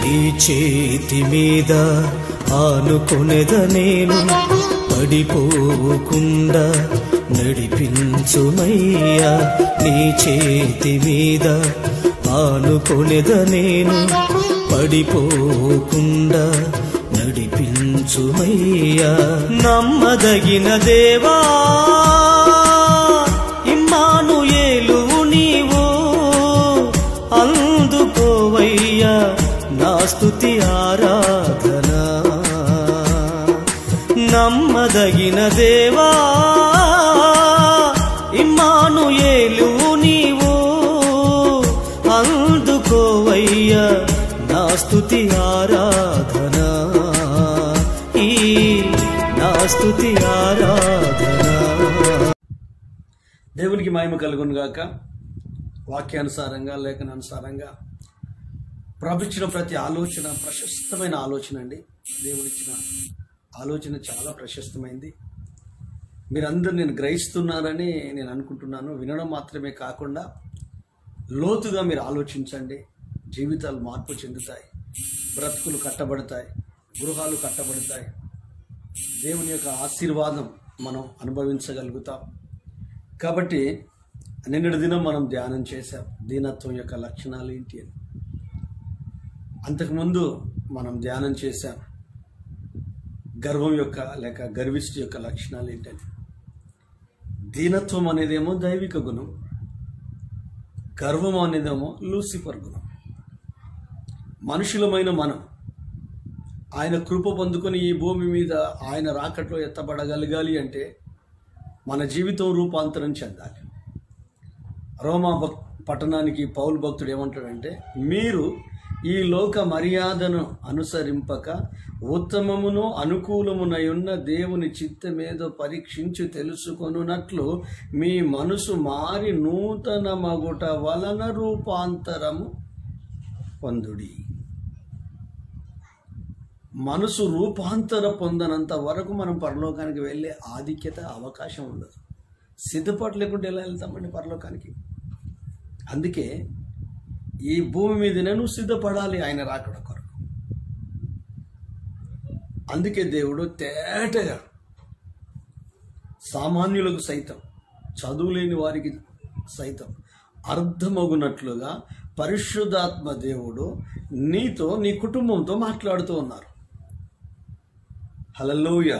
నీ చేతి మీద ఆనుకొనెద నేను, పడిపోకుండా నడిపించుమయ్యా. నీ చేతి మీద ఆనుకొనెద నేను, పడిపోకుండా నడిపించుమయ్యా. నమ్మదగిన దేవా ఇమ్మానుయేలు నీవు, అందుకోవయ్యా నా స్తుతి ఆరాధన. నమ్మదగిన దేవా ఇమ్మానుయేలు నీవు, అందుకోవయ్యా నా స్తుతి ఆరాధన. ఈ నా స్తుతి ఆరాధన. దేవునికి మహిమ కలుగును గాక. వాక్యానుసారంగా లేఖనానుసారంగా ప్రభుత్వ ప్రతి ఆలోచన ప్రశస్తమైన ఆలోచన అండి. దేవుడిచ్చిన ఆలోచన చాలా ప్రశస్తమైంది. మీరందరూ నేను గ్రహిస్తున్నారని నేను అనుకుంటున్నాను. వినడం మాత్రమే కాకుండా లోతుగా మీరు ఆలోచించండి. జీవితాలు మార్పు చెందుతాయి, బ్రతుకులు కట్టబడతాయి, గృహాలు కట్టబడతాయి. దేవుని యొక్క ఆశీర్వాదం మనం అనుభవించగలుగుతాం. కాబట్టి నిన్నటి దినం మనం ధ్యానం చేశాం దీనత్వం యొక్క లక్షణాలు ఏంటి అని. అంతకుముందు మనం ధ్యానం చేశాం గర్వం యొక్క లేక గర్విష్టి యొక్క లక్షణాలు ఏంటని. దీనత్వం అనేదేమో దైవిక గుణం, గర్వం అనేదేమో లూసిఫర్ గుణం. మనుషులమైన మనం ఆయన కృప పొందుకొని ఈ భూమి మీద ఆయన రాకట్లో ఎత్తబడగలగాలి అంటే మన జీవితం రూపాంతరం చెందాలి. రోమా పట్టణానికి పౌలు భక్తుడు ఏమంటాడంటే, మీరు ఈ లోక మర్యాదను అనుసరింపక ఉత్తమమును అనుకూలమునై ఉన్న దేవుని చిత్తమేదో పరీక్షించి తెలుసుకొనున్నట్లు మీ మనసు మారి నూతన మగుట వలన రూపాంతరము పొందుడి. మనసు రూపాంతర పొందనంత వరకు మనం పరలోకానికి వెళ్ళే ఆధిక్యత అవకాశం ఉండదు. సిద్ధపాటు లేకుంటే ఎలా వెళ్తామండి పరలోకానికి? అందుకే ఈ భూమి మీదనే నువ్వు సిద్ధపడాలి ఆయన రాకడ కొరకు. అందుకే దేవుడు తేటగా సామాన్యులకు సైతం, చదువులేని వారికి సైతం అర్థమగునట్లుగా పరిశుద్ధాత్మ దేవుడు నీతో నీ కుటుంబంతో మాట్లాడుతూ ఉన్నారు. హల్లెలూయా.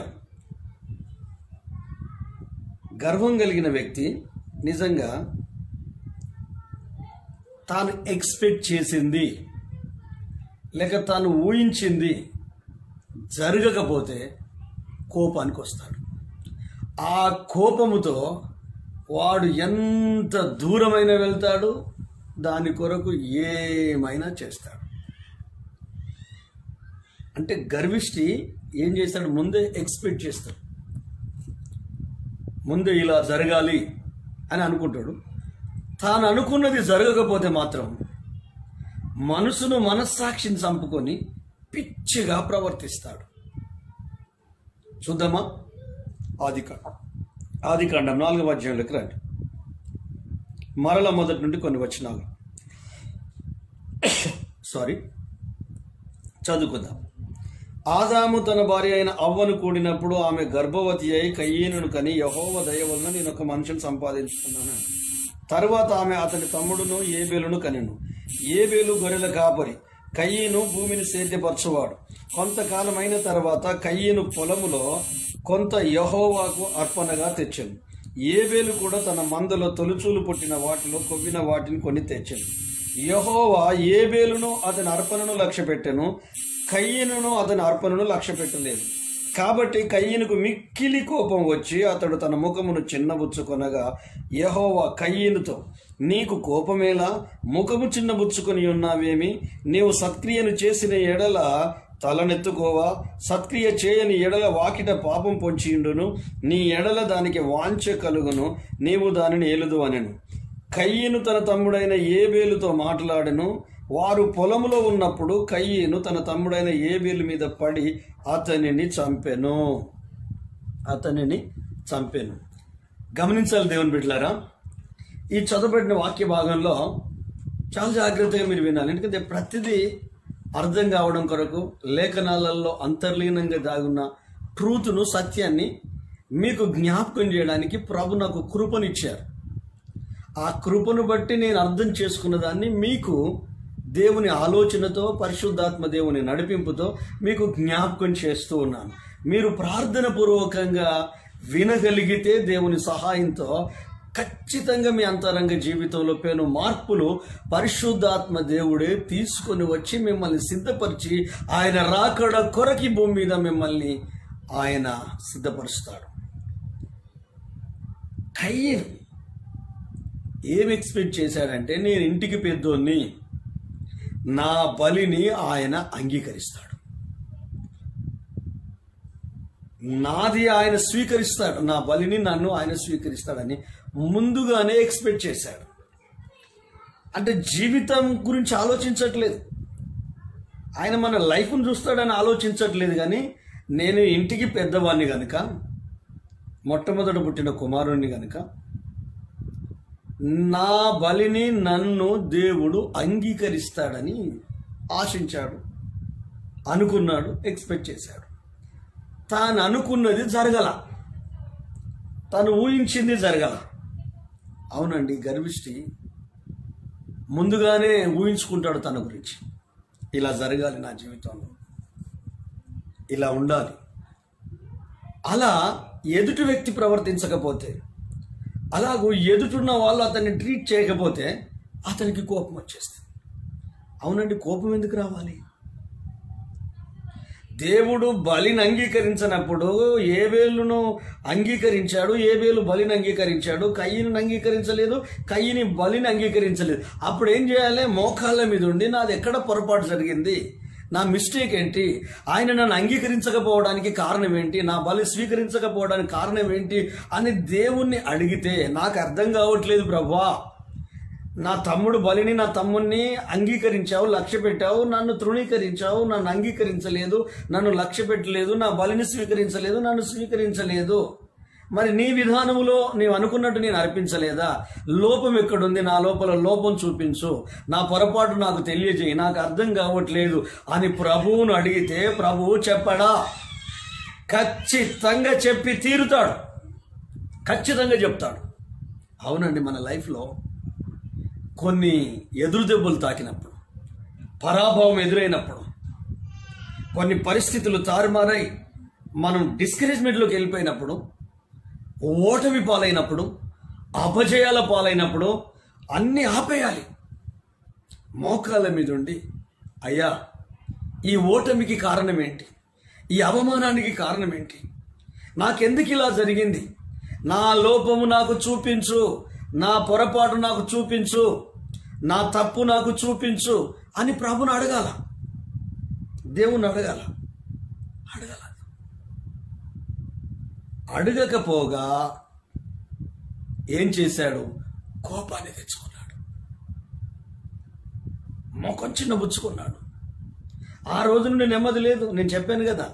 గర్వం కలిగిన వ్యక్తి నిజంగా తాను ఎక్స్పెక్ట్ చేసింది లేక తాను ఊహించింది జరగకపోతే కోపానికి వస్తాడు. ఆ కోపముతో వాడు ఎంత దూరమైనా వెళ్తాడు, దాని కొరకు ఏమైనా చేస్తాడు. అంటే గర్విష్టి ఏం చేస్తాడు? ముందే ఎక్స్పెక్ట్ చేస్తాడు, ముందే ఇలా జరగాలి అని అనుకుంటాడు. తాను అనుకున్నది జరగకపోతే మాత్రం మనస్సాక్షిని చంపుకొని పిచ్చిగా ప్రవర్తిస్తాడు. చూద్దామా? ఆదికాండం 4వ అధ్యాయంలోకి రండి. మరల మొదటి నుండి కొన్ని వచనాలు చదువుకుందాం. ఆదాము తన భార్య అయిన అవ్వను కూడినప్పుడు ఆమె గర్భవతి అయి కయీనును కని, యెహోవా దయ వలన నేను ఒక మనిషిని సంపాదించుకున్నాను. తరువాత ఆమె అతని తమ్ముడును ఏబేలును కనెను. ఏబేలు గొర్రెల కాపరి, కయీను భూమిని సేద్యపరచువాడు. కొంతకాలమైన తర్వాత కయీను పొలములో కొంత యెహోవాకు అర్పణగా తెచ్చెను. ఏబేలు కూడా తన మందలో తొలుచూలు పుట్టిన వాటిలో కొవ్విన వాటిని కొని తెచ్చెను. యెహోవా ఏబేలును అతని అర్పణను లక్ష్యపెట్టెను, కయీనును అతని అర్పణను లక్ష్యపెట్టలేదు. కాబట్టి కయీనుకు మిక్కిలి కోపం వచ్చి అతడు తన ముఖమును చిన్నబుచ్చుకొనగా యెహోవా కయీనుతో, నీకు కోపమేలా? ముఖము చిన్నబుచ్చుకొని ఉన్నావేమి? నీవు సత్క్రియను చేసిన ఎడల తలనెత్తుకోవా? సత్క్రియ చేయని ఎడల వాకిట పాపం పొంచియుండును, నీ ఎడల దానికి వాంఛ కలుగును, నీవు దానిని ఏలుదు అనెను. కయీను తన తమ్ముడైన ఏబేలుతో మాట్లాడెను. వారు పొలములో ఉన్నప్పుడు కయీను తన తమ్ముడైన ఏబేలు మీద పడి అతనిని చంపెను. గమనించాలి దేవుని బిడ్డలారా, ఈ చదవబడిన వాక్య భాగంలో చాలా జాగ్రత్తగా మీరు వినాలి. ఎందుకంటే ప్రతిదీ అర్థం కావడం కొరకు లేఖనాలలో అంతర్లీనంగా దాగున్న ట్రూత్ను, సత్యాన్ని మీకు జ్ఞాపకం చేయడానికి ప్రభు నాకు కృపనిచ్చారు. ఆ కృపను బట్టి నేను అర్థం చేసుకున్న దాన్ని మీకు దేవుని ఆలోచనతో, పరిశుద్ధాత్మ దేవుని నడిపింపుతో మీకు జ్ఞాపకం చేస్తూ ఉన్నాను. మీరు ప్రార్థన పూర్వకంగా వినగలిగితే దేవుని సహాయంతో ఖచ్చితంగా మీ అంతరంగ జీవితంలో పెను మార్పులు పరిశుద్ధాత్మ దేవుడే తీసుకొని వచ్చి మిమ్మల్ని సిద్ధపరిచి ఆయన రాకడ కొరకి భూమి మీద మిమ్మల్ని ఆయన సిద్ధపరుస్తాడు. కయ్యను ఏం ఎక్స్పెక్ట్ చేశాడంటే, నేను ఇంటికి పెద్దోన్ని, నా బలిని ఆయన అంగీకరిస్తాడు, నాది ఆయన స్వీకరిస్తాడు, నా బలిని నన్ను ఆయన స్వీకరిస్తాడని ముందుగానే ఎక్స్పెక్ట్ చేశాడు. అంటే జీవితం గురించి ఆలోచించట్లేదు ఆయన, మన లైఫ్ను చూస్తాడని ఆలోచించట్లేదు. కానీ నేను ఇంటికి పెద్దవాడిని కనుక, మొట్టమొదట పుట్టిన కుమారుణ్ణి కనుక, నా బలిని నన్ను దేవుడు అంగీకరిస్తాడని ఆశించాడు, అనుకున్నాడు, ఎక్స్పెక్ట్ చేశాడు. తాను అనుకున్నది జరగల, తను ఊహించింది జరగల. అవునండి, గర్విష్టి ముందుగానే ఊహించుకుంటాడు తన గురించి. ఇలా జరగాలి నా జీవితంలో, ఇలా ఉండాలి. అలా ఎదుటి వ్యక్తి ప్రవర్తించకపోతే, అలాగూ ఎదుటిన్న వాళ్ళు అతన్ని ట్రీట్ చేయకపోతే అతనికి కోపం వచ్చేస్తుంది. అవునండి, కోపం ఎందుకు రావాలి? దేవుడు బలిని అంగీకరించినప్పుడు ఏబేలును అంగీకరించాడు, ఏబేలు బలిని అంగీకరించాడు. కయ్యను అంగీకరించలేదు, కయ్యని బలిని అంగీకరించలేదు. అప్పుడు ఏం చేయాలి? మోకాళ్ళ మీద ఉండి నాది ఎక్కడ పొరపాటు జరిగింది, నా మిస్టేక్ ఏంటి, ఆయన నన్ను అంగీకరించకపోవడానికి కారణం ఏంటి, నా బలి స్వీకరించకపోవడానికి కారణం ఏంటి అని దేవుణ్ణి అడిగితే, నాకు అర్థం కావట్లేదు ప్రభువా, నా తమ్ముడు బలిని, నా తమ్ముడిని అంగీకరించావు, లక్ష్య పెట్టావు, నన్ను తృణీకరించావు, నన్ను అంగీకరించలేదు, నన్ను లక్ష్య పెట్టలేదు, నా బలిని స్వీకరించలేదు, నన్ను స్వీకరించలేదు. మరి నీ విధానములో నీవు అనుకున్నట్టు నేను అర్పించలేదా? లోపం ఎక్కడుంది? నా లోపల లోపం చూపించు, నా పొరపాటు నాకు తెలియజేయి, నాకు అర్థం కావట్లేదు అని ప్రభువును అడిగితే ప్రభువు చెప్పడా? ఖచ్చితంగా చెప్పి తీరుతాడు, ఖచ్చితంగా చెప్తాడు. అవునండి, మన లైఫ్లో కొన్ని ఎదురు దెబ్బలు తాకినప్పుడు, పరాభవం ఎదురైనప్పుడు, కొన్ని పరిస్థితులు తారుమారై మనం డిస్కరేజ్మెంట్లోకి వెళ్ళిపోయినప్పుడు, ఓటమి పాలైనప్పుడు, అపజయాల పాలైనప్పుడు అన్నీ ఆపేయాలి. మోకాళ్ళ మీద ఉండి, అయ్యా ఈ ఓటమికి కారణం ఏంటి, ఈ అవమానానికి కారణం ఏంటి, నాకెందుకు ఇలా జరిగింది, నా లోపము నాకు చూపించు, నా పొరపాటు నాకు చూపించు, నా తప్పు నాకు చూపించు అని ప్రభుని అడగాల, దేవుని అడగాల. అడగకపోగా ఏం చేశాడు? కోపాన్ని తెచ్చుకున్నాడు, మొఖం చిన్నబుచ్చుకున్నాడు. ఆ రోజు నుండి నెమ్మది లేదు. నేను చెప్పాను కదా,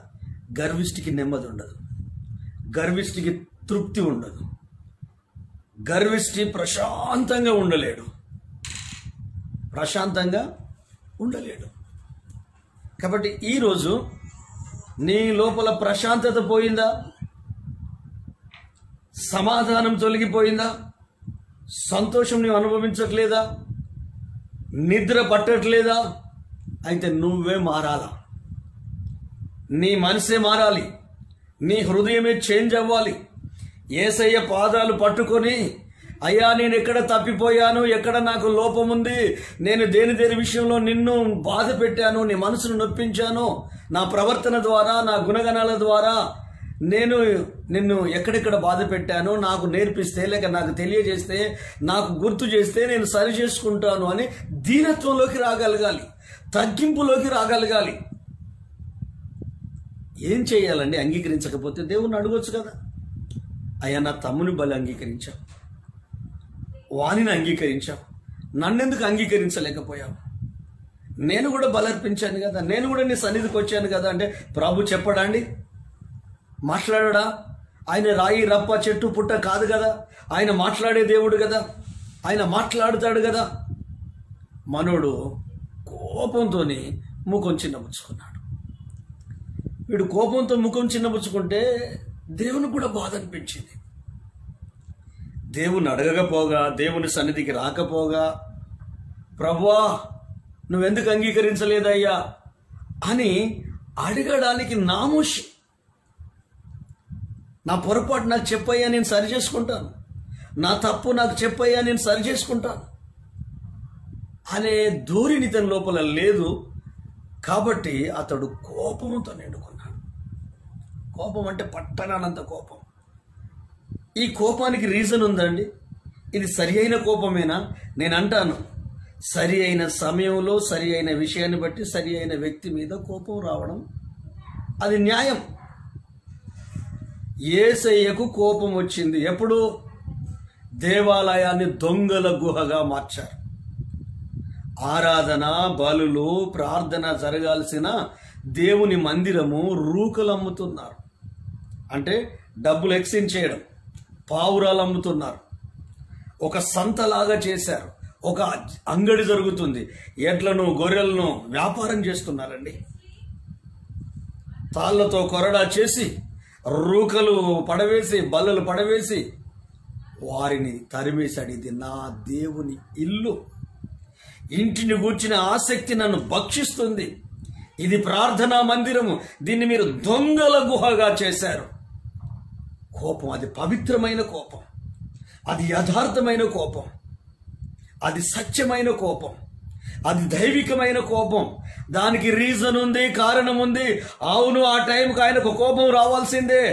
గర్విష్టికి నెమ్మది ఉండదు, గర్విష్టికి తృప్తి ఉండదు, గర్విష్టి ప్రశాంతంగా ఉండలేడు, ప్రశాంతంగా ఉండలేడు. కాబట్టి ఈరోజు నీ లోపల ప్రశాంతత పోయిందా? సమాధానం తొలగిపోయిందా? సంతోషం నీవు అనుభవించట్లేదా? నిద్ర పట్టట్లేదా? అయితే నువ్వే మారాలా, నీ మనసే మారాలి, నీ హృదయమే చేంజ్ అవ్వాలి. యేసయ్య పాదాలు పట్టుకొని, అయ్యా నేను ఎక్కడ తప్పిపోయాను, ఎక్కడ నాకు లోపం ఉంది, నేను దేని విషయంలో నిన్ను బాధ పెట్టాను, నీ మనసును నొప్పించాను, నా ప్రవర్తన ద్వారా, నా గుణగణాల ద్వారా నేను నిన్ను ఎక్కడెక్కడ బాధ పెట్టానో నాకు నేర్పిస్తే, లేక నాకు తెలియజేస్తే, నాకు గుర్తు చేస్తే నేను సరి చేసుకుంటాను అని దీనత్వంలోకి రాగలగాలి, తగ్గింపులోకి రాగలగాలి. ఏం చేయాలండి? అంగీకరించకపోతే దేవుణ్ణి అడగొచ్చు కదా, అయ్యా నా తమ్ముని బలి అంగీకరించావు, వాణిని అంగీకరించావు, నన్నెందుకు అంగీకరించలేకపోయావు? నేను కూడా బలర్పించాను కదా, నేను కూడా నీ సన్నిధికి వచ్చాను కదా అంటే ప్రభు చెప్పడా అండి? మాట్లాడా? ఆయన రాయి రప్ప చెట్టు పుట్ట కాదు కదా, ఆయన మాట్లాడే దేవుడు కదా, ఆయన మాట్లాడుతాడు కదా. మనోడు కోపంతో ముఖం చిన్నబుచ్చుకున్నాడు. వీడు కోపంతో ముఖం చిన్నబుచ్చుకుంటే దేవునికి కూడా బాధ అనిపించింది. దేవుని అడగకపోగా, దేవుని సన్నిధికి రాకపోగా, ప్రభువా నువ్వెందుకు అంగీకరించలేదయ్యా అని అడగడానికి నామోషి. నా పొరపాటు నాకు చెప్పయ్యా, నేను సరి చేసుకుంటాను, నా తప్పు నాకు చెప్పయ్యా, నేను సరి చేసుకుంటాను అనే ధోరణి తన లోపల లేదు. కాబట్టి అతడు కోపంతో నిండుకున్నాడు. కోపం అంటే పట్టణానంత కోపం. ఈ కోపానికి రీజన్ ఉందండి? ఇది సరి అయిన కోపమేనా? నేను అంటాను, సరి అయిన సమయంలో సరి అయిన విషయాన్ని బట్టి సరి అయిన వ్యక్తి మీద కోపం రావడం అది న్యాయం. యేసయ్యకు కోపం వచ్చింది ఎప్పుడు? దేవాలయాన్ని దొంగల గుహగా మార్చారు. ఆరాధన, బలులు, ప్రార్థన జరగాల్సిన దేవుని మందిరము రూకలు అమ్ముతున్నారు. అంటే డబ్బులు ఎక్స్చేంజ్ చేయడం, పావురాలు అమ్ముతున్నారు. ఒక సంతలాగా చేశారు. ఒక అంగడి జరుగుతుంది. ఎడ్లను, గొర్రెలను వ్యాపారం చేస్తున్నారండి. తాళ్లతో కొరడా చేసి, రూకలు పడవేసి, బల్లలు పడవేసి వారిని తరిమేశాడు. ఇది నా దేవుని ఇల్లు, ఇంటిని గూర్చిన ఆసక్తి నన్ను భక్షిస్తుంది, ఇది ప్రార్థనా మందిరము, దీన్ని మీరు దొంగల గుహగా చేశారు. కోపం అది పవిత్రమైన కోపం, అది యథార్థమైన కోపం, అది సత్యమైన కోపం, అది దైవికమైన కోపం. దానికి రీజన్ ఉంది, కారణం ఉంది. అవును, ఆ టైంకి ఆయనకు కోపం రావాల్సిందే.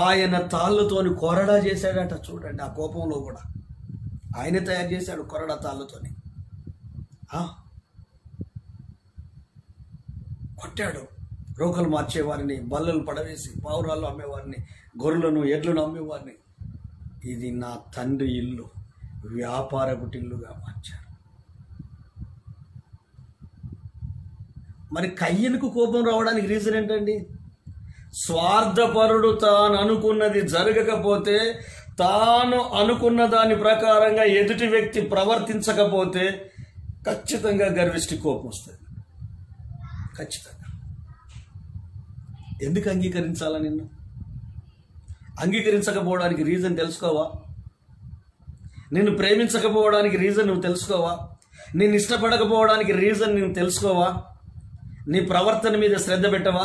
ఆయన తాళ్ళతోని కొరడా చేశాడట. చూడండి, ఆ కోపంలో కూడా ఆయనే తయారు చేశాడు కొరడా తాళ్ళతోని. కొట్టాడు. రోకలు మార్చేవారిని, బల్లలు పడవేసి, పావురాళ్ళు అమ్మేవారిని, గొర్రెలను, ఎడ్లను అమ్మేవారిని. ఇది నా తండ్రి ఇల్లు, వ్యాపారపుటిల్లుగా మార్చారు. మరి కయ్యనుకు కోపం రావడానికి రీజన్ ఏంటండి? స్వార్థపరుడు తాను అనుకున్నది జరగకపోతే, తాను అనుకున్న దాని ప్రకారంగా ఎదుటి వ్యక్తి ప్రవర్తించకపోతే ఖచ్చితంగా గర్విష్టి కోపం వస్తుంది. ఖచ్చితంగా. ఎందుకు అంగీకరించాలా? నిన్ను అంగీకరించకపోవడానికి రీజన్ తెలుసుకోవా? నిన్ను ప్రేమించకపోవడానికి రీజన్ నువ్వు తెలుసుకోవా? నిన్ను ఇష్టపడకపోవడానికి రీజన్ నువ్వు తెలుసుకోవా? నీ ప్రవర్తన మీద శ్రద్ధ పెట్టవా?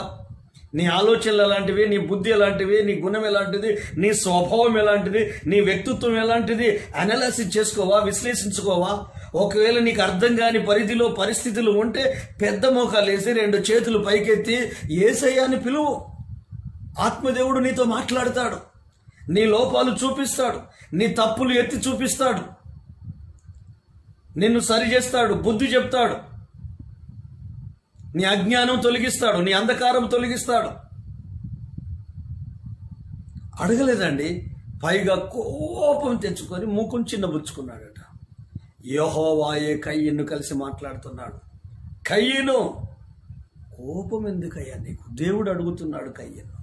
నీ ఆలోచనలు ఎలాంటివి, నీ బుద్ధి ఎలాంటివి, నీ గుణం ఎలాంటిది, నీ స్వభావం ఎలాంటిది, నీ వ్యక్తిత్వం ఎలాంటిది అనాలిసిస్ చేసుకోవా? విశ్లేషించుకోవా? ఒకవేళ నీకు అర్థం కాని పరిధిలో పరిస్థితులు ఉంటే పెద్ద మోకాలు వేసి 2 చేతులు పైకెత్తి యేసయ్యాని పిలువు. ఆత్మదేవుడు నీతో మాట్లాడతాడు, నీ లోపాలు చూపిస్తాడు, నీ తప్పులు ఎత్తి చూపిస్తాడు, నిన్ను సరి చేస్తాడు, బుద్ధి చెప్తాడు, నీ అజ్ఞానం తొలగిస్తాడు, నీ అంధకారం తొలగిస్తాడు. అడగలేదండి, పైగా కోపం తెచ్చుకొని ముఖం చిన్నబుచ్చుకున్నాడట. యెహోవాయే కయ్యను కలిసి మాట్లాడుతున్నాడు. కయ్యను, కోపం ఎందుకయ్యా నీకు? దేవుడు అడుగుతున్నాడు కయ్యను.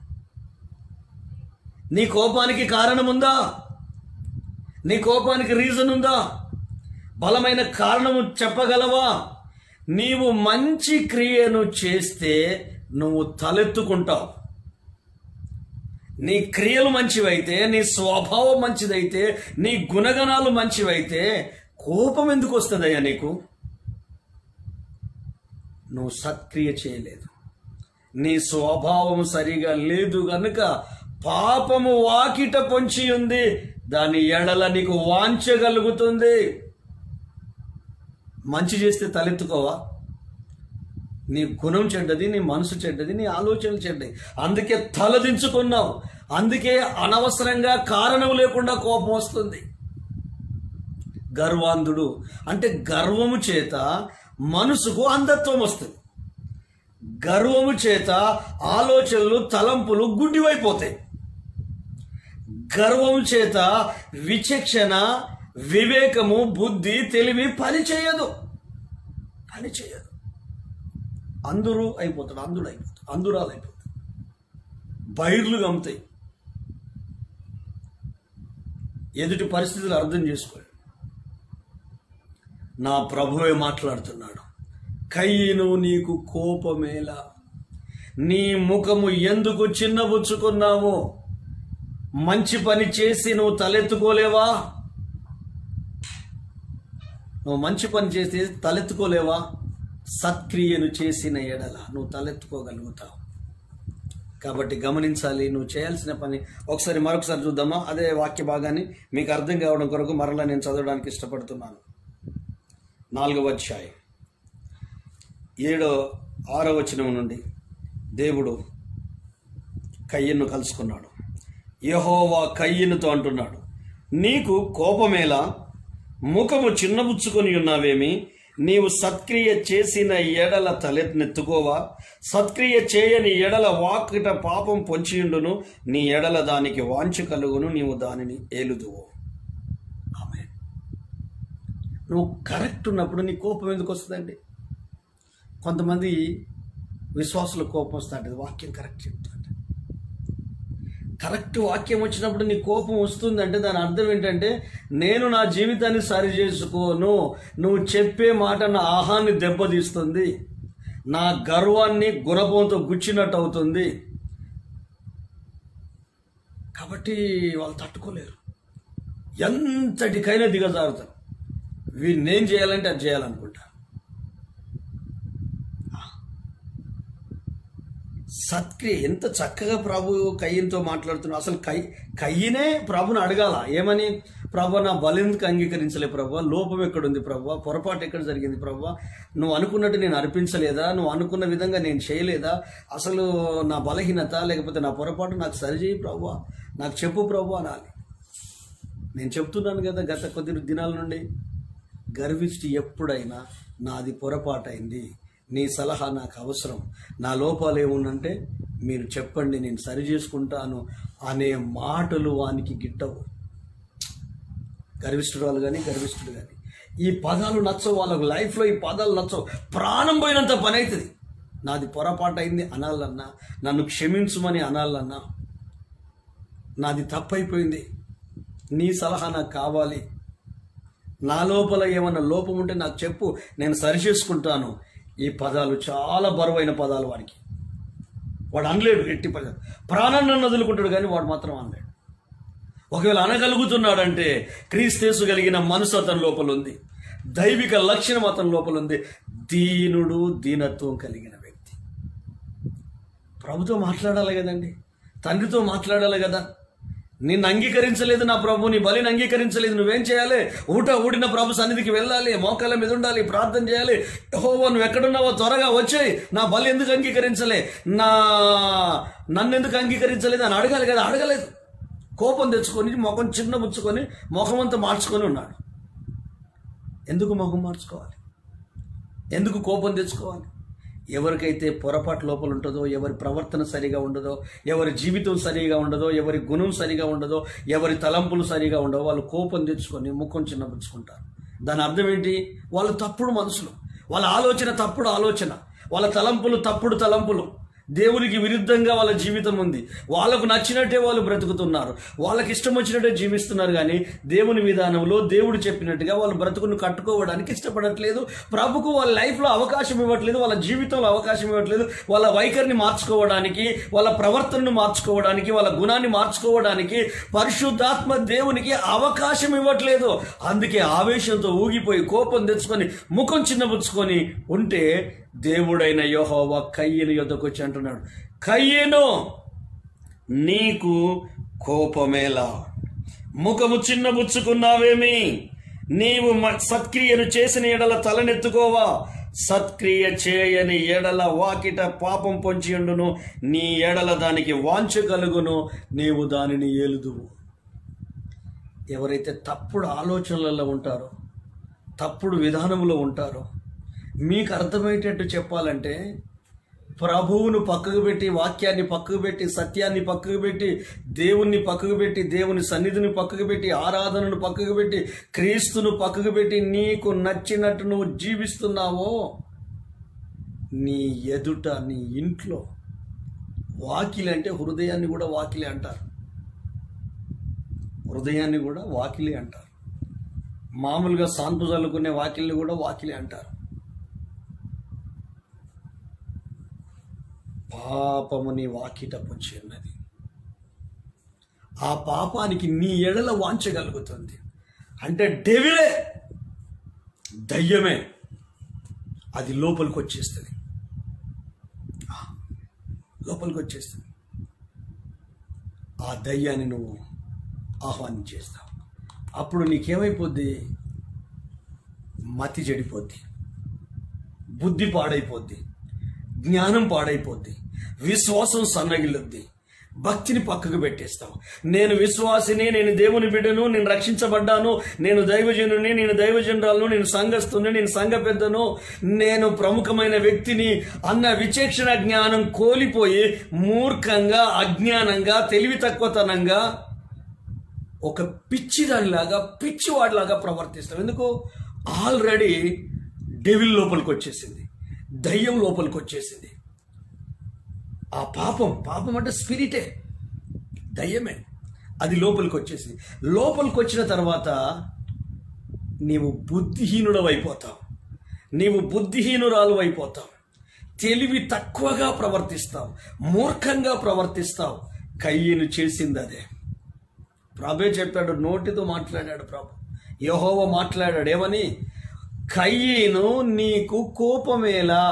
నీ కోపానికి కారణం ఉందా? నీ కోపానికి రీజన్ ఉందా? బలమైన కారణము చెప్పగలవా? నీవు మంచి క్రియను చేస్తే నువ్వు తలెత్తుకుంటావు. నీ క్రియలు మంచివైతే, నీ స్వభావం మంచిదైతే, నీ గుణగణాలు మంచివైతే కోపం ఎందుకు వస్తుందయ్యా నీకు? నువ్వు సత్క్రియ చేయలేదు, నీ స్వభావం సరిగా లేదు గనుక పాపము వాకిట పొంచి ఉంది, దాని ఎడల నీకు వాంఛగలుగుతుంది. మంచి చేస్తే తలెత్తుకోవా? నీ గుణం చెడ్డది, నీ మనసు చెడ్డది, నీ ఆలోచనలు చెడ్డది, అందుకే తలదించుకున్నావు. అందుకే అనవసరంగా కారణం లేకుండా కోపం వస్తుంది. గర్వాంధుడు అంటే గర్వము చేత మనసుకు అంధత్వం వస్తుంది. గర్వము చేత ఆలోచనలు, తలంపులు గుడ్డివైపోతాయి. గర్వము చేత విచక్షణ, వివేకము, బుద్ధి, తెలివి పనిచేయదు. అందురు అయిపోతాడు, అందుడు అయిపోతాడు, అందురాలు అయిపోతాడు, బైర్లు గమ్ముతాయి. ఎదుటి పరిస్థితులు అర్థం చేసుకోండి. నా ప్రభువే మాట్లాడుతున్నాడు. కయ్యను నీకు కోపమేలా, నీ ముఖము ఎందుకు చిన్నబుచ్చుకున్నావు? మంచి పని చేసి నువ్వు తలెత్తుకోలేవా? నువ్వు మంచి పని చేసి తలెత్తుకోలేవా? సత్క్రియను చేసిన ఎడల నువ్వు తలెత్తుకోగలుగుతావు. కాబట్టి గమనించాలి నువ్వు చేయాల్సిన పని. ఒకసారి మరొకసారి చూద్దామా? అదే వాక్య భాగాన్ని మీకు అర్థం కావడం కొరకు మరలా నేను చదవడానికి ఇష్టపడుతున్నాను. 4వ అధ్యాయం 6వ వచనం నుండి దేవుడు కయ్యను కలుసుకున్నాడు. యెహోవా కయ్యనుతో అంటున్నాడు, నీకు కోపమేలా, ముఖము చిన్నబుచ్చుకొని ఉన్నావేమి? నీవు సత్క్రియ చేసిన ఎడల తలెత్తుకోవా? సత్క్రియ చేయని ఎడల వాకిట పాపం పొంచియుండును, నీ ఎడల దానికి వాంఛ కలుగును, నీవు దానిని ఏలుదువు. ఆమేన్. నువ్వు కరెక్ట్ ఉన్నప్పుడు నీ కోపం ఎందుకు వస్తుందండి? కొంతమంది విశ్వాసుల కోపం వస్తుంది, వాక్యం కరెక్ట్ చెప్తుంది. కరెక్ట్ వాక్యం వచ్చినప్పుడు నీ కోపం వస్తుందంటే దాని అర్థం ఏంటంటే, నేను నా జీవితాన్ని సరి చేసుకోను, నువ్వు చెప్పే మాట నా ఆహాన్ని దెబ్బతీస్తుంది, నా గర్వాన్ని గుణపంతో గుచ్చినట్టు అవుతుంది. కాబట్టి వాళ్ళు తట్టుకోలేరు, ఎంతటికైనా దిగజారుతారు. వీడినేం చేయాలంటే అది చేయాలనుకుంటారు. సత్క్రియ ఎంత చక్కగా ప్రభు కయ్యనుతో మాట్లాడుతున్నావు. అసలు కయ్యనే ప్రభుని అడగాల, ఏమని? ప్రభు, నా బలెందుకు అంగీకరించలే ప్రభు? లోపం ఎక్కడుంది ప్రభు? పొరపాటు ఎక్కడ జరిగింది ప్రభు? నువ్వు అనుకున్నట్టు నేను అర్పించలేదా? నువ్వు అనుకున్న విధంగా నేను చేయలేదా? అసలు నా బలహీనత లేకపోతే నా పొరపాటు నాకు సరిచేయి ప్రభు, నాకు చెప్పు ప్రభు అనాలి. నేను చెప్తున్నాను కదా గత కొద్ది దినాల నుండి, గర్విష్టి ఎప్పుడైనా నాది పొరపాటైంది, నీ సలహా నాకు అవసరం, నా లోపాలు ఏముందంటే మీరు చెప్పండి, నేను సరి చేసుకుంటాను అనే మాటలు వానికి గిట్టవు. గర్విష్ఠురాలు కానీ గర్విష్ఠుడు కానీ ఈ పదాలు నచ్చవు వాళ్ళకు. లైఫ్లో ఈ పదాలు నచ్చవు. ప్రాణం పోయినంత పని అవుతుంది. నాది పొరపాటు అయింది అనాలన్నా, నన్ను క్షమించుమని అనాలన్నా, నాది తప్పైపోయింది, నీ సలహా నాకు కావాలి, నా లోపల ఏమన్నా లోపం ఉంటే నాకు చెప్పు, నేను సరి చేసుకుంటాను. ఈ పదాలు చాలా బరువైన పదాలు వాడికి. వాడు అనలేడు ఎట్టి పదాలు. ప్రాణాన్ని వదులుకుంటాడు కానీ వాడు మాత్రం అనలేడు. ఒకవేళ అనగలుగుతున్నాడంటే క్రీస్తు కలిగిన మనసు అతని లోపల ఉంది, దైవిక లక్షణం అతని లోపల ఉంది. దీనుడు, దీనత్వం కలిగిన వ్యక్తి. ప్రభుతో మాట్లాడాలి కదండి, తండ్రితో మాట్లాడాలి కదా. నిన్ను అంగీకరించలేదు నా ప్రభు, నీ బలిని అంగీకరించలేదు, నువ్వేం చేయాలి? ఊడిన ప్రభు సన్నిధికి వెళ్ళాలి, మోకాళ్ళ మీద ఉండాలి, ప్రార్థన చేయాలి. యెహోవా నువ్వు ఎక్కడున్నావో త్వరగా వచ్చేయి, నా బలి ఎందుకు అంగీకరించలే, నన్ను ఎందుకు అంగీకరించలేదు అని అడగాలి కదా. అడగలేదు. కోపం తెచ్చుకొని ముఖం చిన్నబుచ్చుకొని ముఖం అంతా మార్చుకొని ఉన్నాడు. ఎందుకు ముఖం మార్చుకోవాలి? ఎందుకు కోపం తెచ్చుకోవాలి? ఎవరికైతే పొరపాటు లోపల ఉంటుందో, ఎవరి ప్రవర్తన సరిగా ఉండదో, ఎవరి జీవితం సరిగా ఉండదో, ఎవరి గుణం సరిగా ఉండదో, ఎవరి తలంపులు సరిగా ఉండవో వాళ్ళు కోపం తెచ్చుకొని ముఖం చిన్నపుచ్చుకుంటారు. దాని అర్థం ఏంటి? వాళ్ళు తప్పుడు మనుషులు, వాళ్ళ ఆలోచన తప్పుడు ఆలోచన, వాళ్ళ తలంపులు తప్పుడు తలంపులు, దేవునికి విరుద్ధంగా వాళ్ళ జీవితం ఉంది. వాళ్ళకు నచ్చినట్టే వాళ్ళు బ్రతుకుతున్నారు, వాళ్ళకి ఇష్టం వచ్చినట్టే జీవిస్తున్నారు. కానీ దేవుని విధానంలో దేవుడు చెప్పినట్టుగా వాళ్ళు బ్రతుకును కట్టుకోవడానికి ఇష్టపడట్లేదు. ప్రభుకు వాళ్ళ లైఫ్లో అవకాశం ఇవ్వట్లేదు, వాళ్ళ జీవితంలో అవకాశం ఇవ్వట్లేదు. వాళ్ళ వైఖరిని మార్చుకోవడానికి, వాళ్ళ ప్రవర్తనను మార్చుకోవడానికి, వాళ్ళ గుణాన్ని మార్చుకోవడానికి పరిశుద్ధాత్మ దేవునికి అవకాశం ఇవ్వట్లేదు. అందుకే ఆవేశంతో ఊగిపోయి కోపం తెచ్చుకొని ముఖం చిన్నపుచ్చుకొని ఉంటే దేవుడైన యెహోవా కయ్యను యొద్దకు వచ్చి అంటున్నాడు, కయ్యను నీకు కోపమేలా, ముఖము చిన్నబుచ్చుకున్నావేమి? నీవు సత్క్రియను చేసిన ఎడల తలనెత్తుకోవా? సత్క్రియ చేయని ఎడల వాకిట పాపం పొంచియుండును, నీ ఎడల దానికి వాంఛ కలుగును, నీవు దానిని ఏలుదువు. ఎవరైతే తప్పుడు ఆలోచనలలో ఉంటారో, తప్పుడు విధానంలో ఉంటారో, మీకు అర్థమయ్యేటట్టు చెప్పాలంటే ప్రభువును పక్కకు పెట్టి, వాక్యాన్ని పక్కకు పెట్టి, సత్యాన్ని పక్కకు పెట్టి, దేవుణ్ణి పక్కకు పెట్టి, దేవుని సన్నిధిని పక్కకు పెట్టి, ఆరాధనను పక్కకు పెట్టి, క్రీస్తును పక్కకు పెట్టి నీకు నచ్చినట్టు నువ్వు జీవిస్తున్నావో, నీ ఎదుట నీ ఇంట్లో వాకిలి అంటే హృదయాన్ని కూడా వాకిలి అంటారు. హృదయాన్ని కూడా వాకిలి అంటారు. మామూలుగా సాన్పు చల్లుకునే వాకిల్ని కూడా వాకిలి అంటారు. పాపము నీ వాకిట పొంచి ఉన్నది. ఆ పాపానికి నీ ఎడల వాంచగలుగుతుంది. అంటే డెవిలే, దయ్యమే అది లోపలికి వచ్చేస్తుంది. లోపలికి వచ్చేస్తుంది. ఆ దయ్యాన్ని నువ్వు ఆహ్వానించేస్తావు. అప్పుడు నీకేమైపోద్ది? మతి చెడిపోద్ది, బుద్ధి పాడైపోద్ది, జ్ఞానం పాడైపోద్ది, విశ్వాసం సన్నగిల్లుద్ది, భక్తిని పక్కకు పెట్టేస్తావు. నేను విశ్వాసిని, నేను దేవుని బిడ్డను, నేను రక్షించబడ్డాను, నేను దైవజనుని, నేను దైవజనురాలను, నేను సంఘస్థుని, నేను సంఘ పెద్దను, నేను ప్రముఖమైన వ్యక్తిని అన్న విచక్షణ జ్ఞానం కోల్పోయి మూర్ఖంగా, అజ్ఞానంగా, తెలివి తక్కువతనంగా ఒక పిచ్చిదానిలాగా, పిచ్చివాడిలాగా ప్రవర్తిస్తావు. ఎందుకు? ఆల్రెడీ డెవిల్ లోపలికి వచ్చేసింది, దయ్యం లోపలికి వచ్చేసింది. ఆ పాపం అంటే స్పిరిటే, దయ్యమే, అది లోపలికి వచ్చేసింది. లోపలికి వచ్చిన తర్వాత నీవు బుద్ధిహీనుడవు అయిపోతావు, నీవు బుద్ధిహీనురాలు అయిపోతావు, తెలివి తక్కువగా ప్రవర్తిస్తావు, మూర్ఖంగా ప్రవర్తిస్తావు. కయ్యను చేసింది అదే. ప్రభే చెప్పాడు, నోటితో మాట్లాడాడు ప్రభు. యెహోవా మాట్లాడాడు, ఏమని? కయ్యను నీకు కోపమేలా,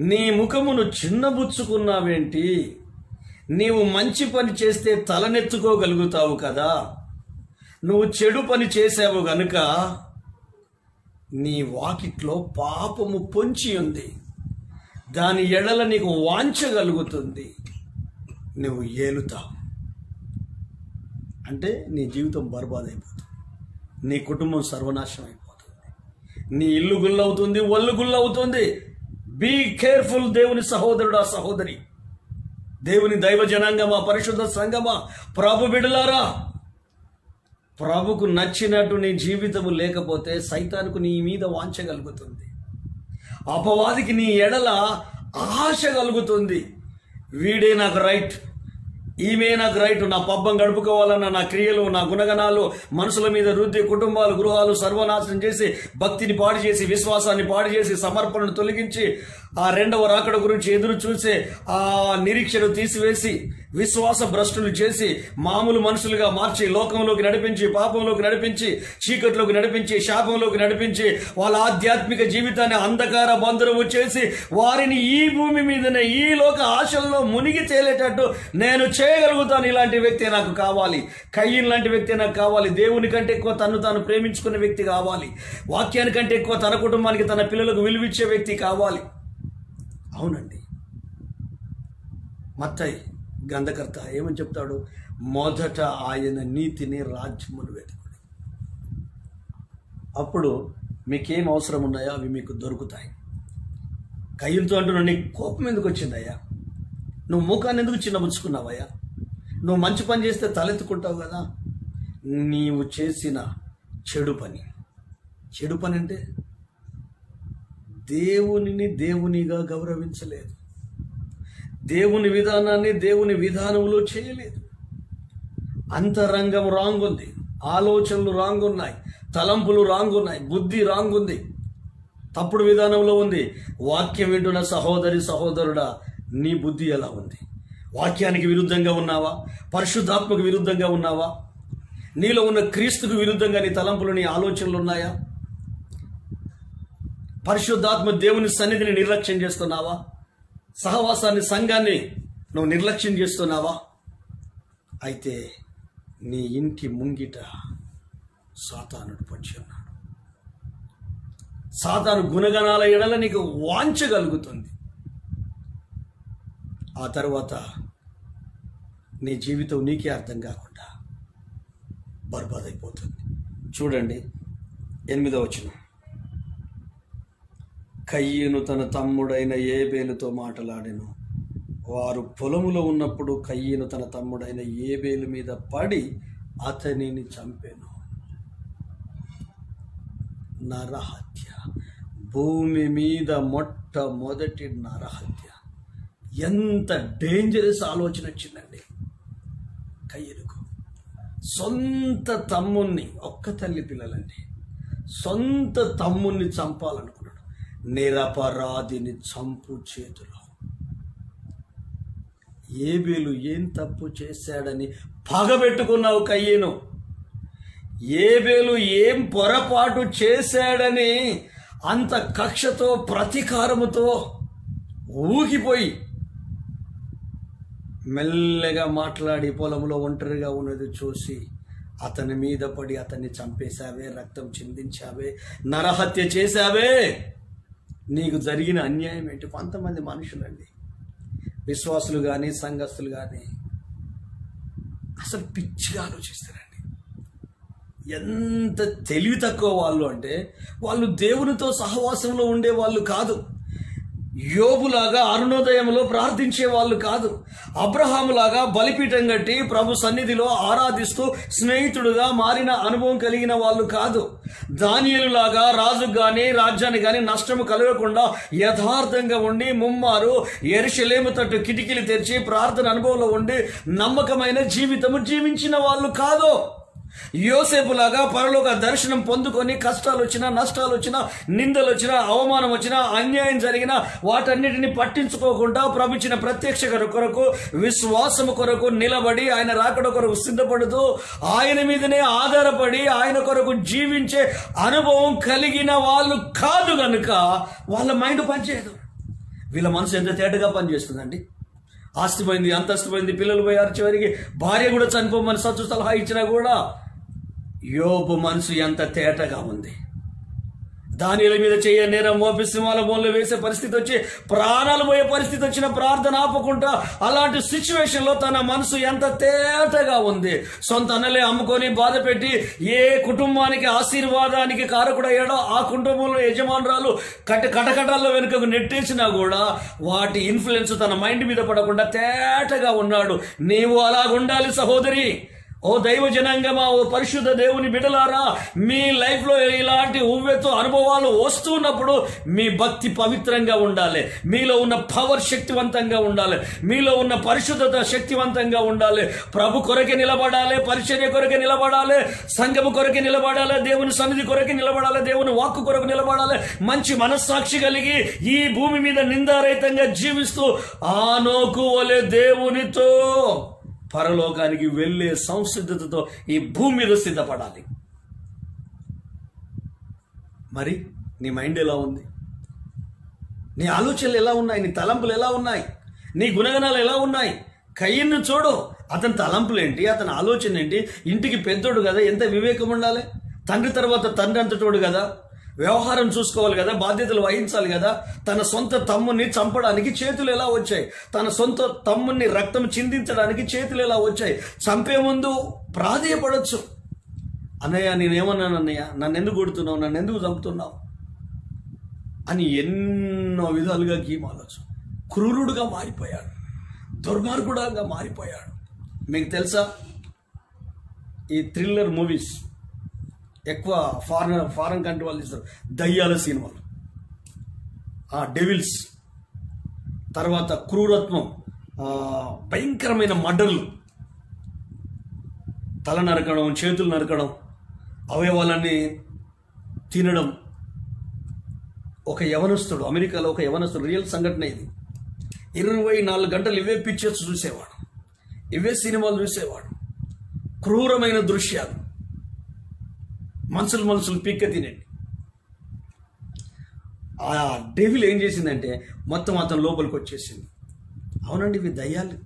నీ ముఖమును చిన్నబుచ్చుకున్నావేంటి? నీవు మంచి పని చేస్తే తలనెత్తుకోగలుగుతావు కదా, నువ్వు చెడు పని చేసావు గనుక నీ వాకిట్లో పాపము పొంచి ఉంది, దాని ఎడల నీకు వాంచగలుగుతుంది, నువ్వు ఏలుతావు. అంటే నీ జీవితం బర్బాదైపోతుంది, నీ కుటుంబం సర్వనాశనం అయిపోతుంది, నీ ఇల్లు గుల్లవుతుంది, ఒళ్ళు గుల్లవుతుంది. బీ కేర్ఫుల్ దేవుని సహోదరుడా, సహోదరి, దేవుని దైవ జనాంగమా, పరిశుద్ధ సంఘమా, ప్రభు బిడ్డలారా, ప్రభుకు నచ్చినట్టు నీ జీవితము లేకపోతే సైతానుకు నీ మీద వాంచగలుగుతుంది, అపవాదికి నీ ఎడల ఆశ కలుగుతుంది. వీడే నాకు రైట్, ఈమె నాకు రైట్, నా పబ్బం గడుపుకోవాలన్న నా క్రియలు, నా గుణగణాలు మనుషుల మీద రుద్ది కుటుంబాలు, గృహాలు సర్వనాశనం చేసి, భక్తిని పాడు చేసి, విశ్వాసాన్ని పాడు చేసి, సమర్పణను తొలగించి, ఆ రెండవ రాకడ గురించి ఎదురు చూసే ఆ నిరీక్షను తీసివేసి, విశ్వాస భ్రష్టులు చేసి, మామూలు మనుషులుగా మార్చి, లోకంలోకి నడిపించి, పాపంలోకి నడిపించి, చీకట్లోకి నడిపించి, శాపంలోకి నడిపించి, వాళ్ళ ఆధ్యాత్మిక జీవితాన్ని అంధకార బంధురము చేసి, వారిని ఈ భూమి మీదనే ఈ లోక ఆశల్లో మునిగి తేలేటట్టు నేను చేయగలుగుతాను. ఇలాంటి వ్యక్తి నాకు కావాలి, కయ్యన్ లాంటి వ్యక్తి నాకు కావాలి. దేవుని కంటే ఎక్కువ తను తాను ప్రేమించుకునే వ్యక్తి కావాలి, వాక్యానికంటే ఎక్కువ తన కుటుంబానికి, తన పిల్లలకు విలువిచ్చే వ్యక్తి కావాలి. అవునండి, మత్తయి గ్రంథకర్త ఏమని చెప్తాడు? మొదట ఆయన నీతిని, రాజ్యమును వెతుకుడు, అప్పుడు మీకేం అవసరం ఉన్నాయో అవి మీకు దొరుకుతాయి. కయ్యంతో అంటున్నావు, నీకు కోపం ఎందుకు వచ్చిందయ్యా? నువ్వు ముఖాన్ని ఎందుకు చిన్నబుచ్చుకున్నావయ్యా? నువ్వు మంచి పని చేస్తే తలెత్తుకుంటావు కదా. నీవు చేసిన చెడు పని అంటే దేవునిని దేవునిగా గౌరవించలేదు, దేవుని విధానాన్ని దేవుని విధానంలో చేయలేదు. అంతరంగం రాంగ్ ఉంది, ఆలోచనలు రాంగ్ ఉన్నాయి, తలంపులు రాంగ్ ఉన్నాయి, బుద్ధి రాంగ్ ఉంది, తప్పుడు విధానంలో ఉంది. వాక్యం వింటున్న సహోదరి, సహోదరుడా, నీ బుద్ధి ఎలా ఉంది? వాక్యానికి విరుద్ధంగా ఉన్నావా? పరిశుద్ధాత్మకు విరుద్ధంగా ఉన్నావా? నీలో ఉన్న క్రీస్తుకు విరుద్ధంగా నీ తలంపులు, నీ ఆలోచనలు ఉన్నాయా? పరిశుద్ధాత్మ దేవుని సన్నిధిని నిర్లక్ష్యం చేస్తున్నావా? సహవాసాన్ని, సంఘాన్ని నువ్వు నిర్లక్ష్యం చేస్తున్నావా? అయితే నీ ఇంటి ముంగిట సాతానుడు పొంచి ఉన్నాడు. సాతాను గుణగణాల ఎడల నీకు వాంచగలుగుతుంది. ఆ తర్వాత నీ జీవితం నీకే అర్థం కాకుండా బర్బాదైపోతుంది. చూడండి 8వ వచనం. కయ్యను తన తమ్ముడైన ఏబేలుతో మాటలాడెను. వారు పొలములో ఉన్నప్పుడు కయ్యను తన తమ్ముడైన ఏబేలు మీద పడి అతనిని చంపెను. నరహత్య, భూమి మీద మొట్టమొదటి నరహత్య. ఎంత డేంజరస్ ఆలోచన వచ్చిందండి కయ్యనుకు. సొంత తమ్ముణ్ణి, ఒక్క తల్లి పిల్లలండి, సొంత తమ్ముణ్ణి చంపాలనుకున్నాడు. నిరపరాధిని చంపు చేతిలో. ఏబేలు ఏం తప్పు చేశాడని పగబెట్టుకున్నావు కయ్యను? ఏబేలు ఏం పొరపాటు చేశాడని అంత కక్షతో ప్రతీకారముతో ఊగిపోయి మెల్లగా మాట్లాడి పొలంలో ఒంటరిగా ఉన్నది చూసి అతని మీద పడి అతన్ని చంపేశావే, రక్తం చిందించావే, నరహత్య చేశావే. నీకు జరిగిన అన్యాయం ఏంటి? కొంతమంది మనుషులండి, విశ్వాసులు కానీ సంఘస్థులు కానీ అసలు పిచ్చిగా ఆలోచిస్తారండి. ఎంత తెలివి తక్కువ వాళ్ళు అంటే, వాళ్ళు దేవునితో సహవాసంలో ఉండే వాళ్ళు కాదు, యోబులాగా అరుణోదయంలో ప్రార్థించే వాళ్ళు కాదు, అబ్రహాములాగా బలిపీఠం కట్టి ప్రభు సన్నిధిలో ఆరాధిస్తూ స్నేహితుడుగా మారిన అనుభవం కలిగిన వాళ్ళు కాదు, దానియేలులాగా రాజుకు కానీ రాజ్యానికి కానీ నష్టము కలగకుండా యథార్థంగా ఉండి ముమ్మారు యెరూషలేము తట్టు కిటికీలు తెరిచి ప్రార్థన అనుభవంలో ఉండి నమ్మకమైన జీవితము జీవించిన వాళ్ళు కాదు. యోసేపులాగా పరలోక దర్శనం పొందుకొని కష్టాలు వచ్చినా, నష్టాలు వచ్చినా, నిందలు వచ్చినా, అవమానం వచ్చినా, అన్యాయం జరిగినా వాటన్నిటిని పట్టించుకోకుండా ప్రభుత్వ ప్రత్యక్ష కొరకు విశ్వాసము కొరకు నిలబడి ఆయన రాకడ కొరకు సిద్ధపడుతూ ఆయన మీదనే ఆధారపడి ఆయన కొరకు జీవించే అనుభవం కలిగిన వాళ్ళు కాదు కనుక వాళ్ళ మైండ్ పనిచేయదు. వీళ్ళ మనసు ఎంత తేటగా పనిచేస్తుందండి. ఆస్తి పోయింది, అంతస్తు పోయింది, పిల్లలు పోయారు, చివరికి భార్య కూడా చనిపోమని సచ్చు సలహా ఇచ్చినా కూడా యోబు మనసు ఎంత తేటగా ఉంది. దానియేలు మీద చెయ్య నేరం మోపి సింహాల బోన్లో వేసే పరిస్థితి వచ్చి ప్రాణాలు పోయే పరిస్థితి వచ్చిన ప్రార్థన ఆపకుండా అలాంటి సిచ్యువేషన్లో తన మనసు ఎంత తేటగా ఉంది. సొంత అన్నలే అమ్ముకొని బాధ పెట్టి ఏ కుటుంబానికి ఆశీర్వాదానికి కారకుడయ్యాడో ఆ కుటుంబంలో యజమానురాలు కటకటాల్లో వెనుకకు నెట్టేసినా కూడా వాటి ఇన్ఫ్లుయెన్స్ తన మైండ్ మీద పడకుండా తేటగా ఉన్నాడు. నీవు అలాగుండాలి సహోదరి. ఓ దైవ జనాంగమా, ఓ పరిశుద్ధ దేవుని బిడ్డలారా, మీ లైఫ్లో ఇలాంటి ఉవ్వెత్తు అనుభవాలు వస్తున్నప్పుడు మీ భక్తి పవిత్రంగా ఉండాలి, మీలో ఉన్న పవర్ శక్తివంతంగా ఉండాలి, మీలో ఉన్న పరిశుద్ధత శక్తివంతంగా ఉండాలి. ప్రభు కొరకే నిలబడాలి, పరిచర్య కొరకే నిలబడాలి, సంఘము కొరకే నిలబడాలి, దేవుని సన్నిధి కొరకే నిలబడాలి, దేవుని వాక్కు కొరకు నిలబడాలి. మంచి మనస్సాక్షి కలిగి ఈ భూమి మీద నిందారహితంగా జీవిస్తూ ఆనోకు వలె దేవునితో పరలోకానికి వెళ్ళే సంసిద్ధతతో ఈ భూమి మీద సిద్ధపడాలి. మరి నీ మైండ్ ఎలా ఉంది? నీ ఆలోచనలు ఎలా ఉన్నాయి? నీ తలంపులు ఎలా ఉన్నాయి? నీ గుణగణాలు ఎలా ఉన్నాయి? కయ్యను చూడు, అతని తలంపులు ఏంటి, అతని ఆలోచన ఏంటి? ఇంటికి పెద్దోడు కదా, ఎంత వివేకం ఉండాలి. తండ్రి తర్వాత తండ్రి అంతటోడు కదా, వ్యవహారం చూసుకోవాలి కదా, బాధ్యతలు వహించాలి కదా. తన సొంత తమ్ముని చంపడానికి చేతులు ఎలా వచ్చాయి? తన సొంత తమ్ముని రక్తం చిందించడానికి చేతులు ఎలా వచ్చాయి? చంపే ముందు ప్రాధేయపడొచ్చు, అన్నయ్య నేనేమన్నాను, అన్నయ్య నన్ను ఎందుకు కొడుతున్నావు, నన్ను ఎందుకు చంపుతున్నావు అని ఎన్నో విధాలుగా గీమాలొచ్చు. క్రూరుడుగా మారిపోయాడు, దుర్మార్గుడుగా మారిపోయాడు. మీకు తెలుసా, ఈ థ్రిల్లర్ మూవీస్ ఎక్కువ ఫారెన్ కంట్రీ వాళ్ళు ఇస్తారు, దయ్యాల సినిమాలు, డెవిల్స్, తర్వాత క్రూరత్వం, భయంకరమైన మర్డర్లు, తల నరకడం, చేతులు నరకడం, అవయవాలన్నీ తినడం. ఒక యవనస్తుడు, అమెరికాలో ఒక యవనస్తుడు, రియల్ సంఘటన ఇది, 24 గంటలు ఇవే పిక్చర్స్ చూసేవాడు, ఇవే సినిమాలు చూసేవాడు. క్రూరమైన దృశ్యాలు, మనుషులు పీక్క తినండి. ఆ డెవిల్ ఏం చేసిందంటే మొత్తం అతను లోపలికి వచ్చేసింది. అవునండి, ఇవి దయ్యాలు,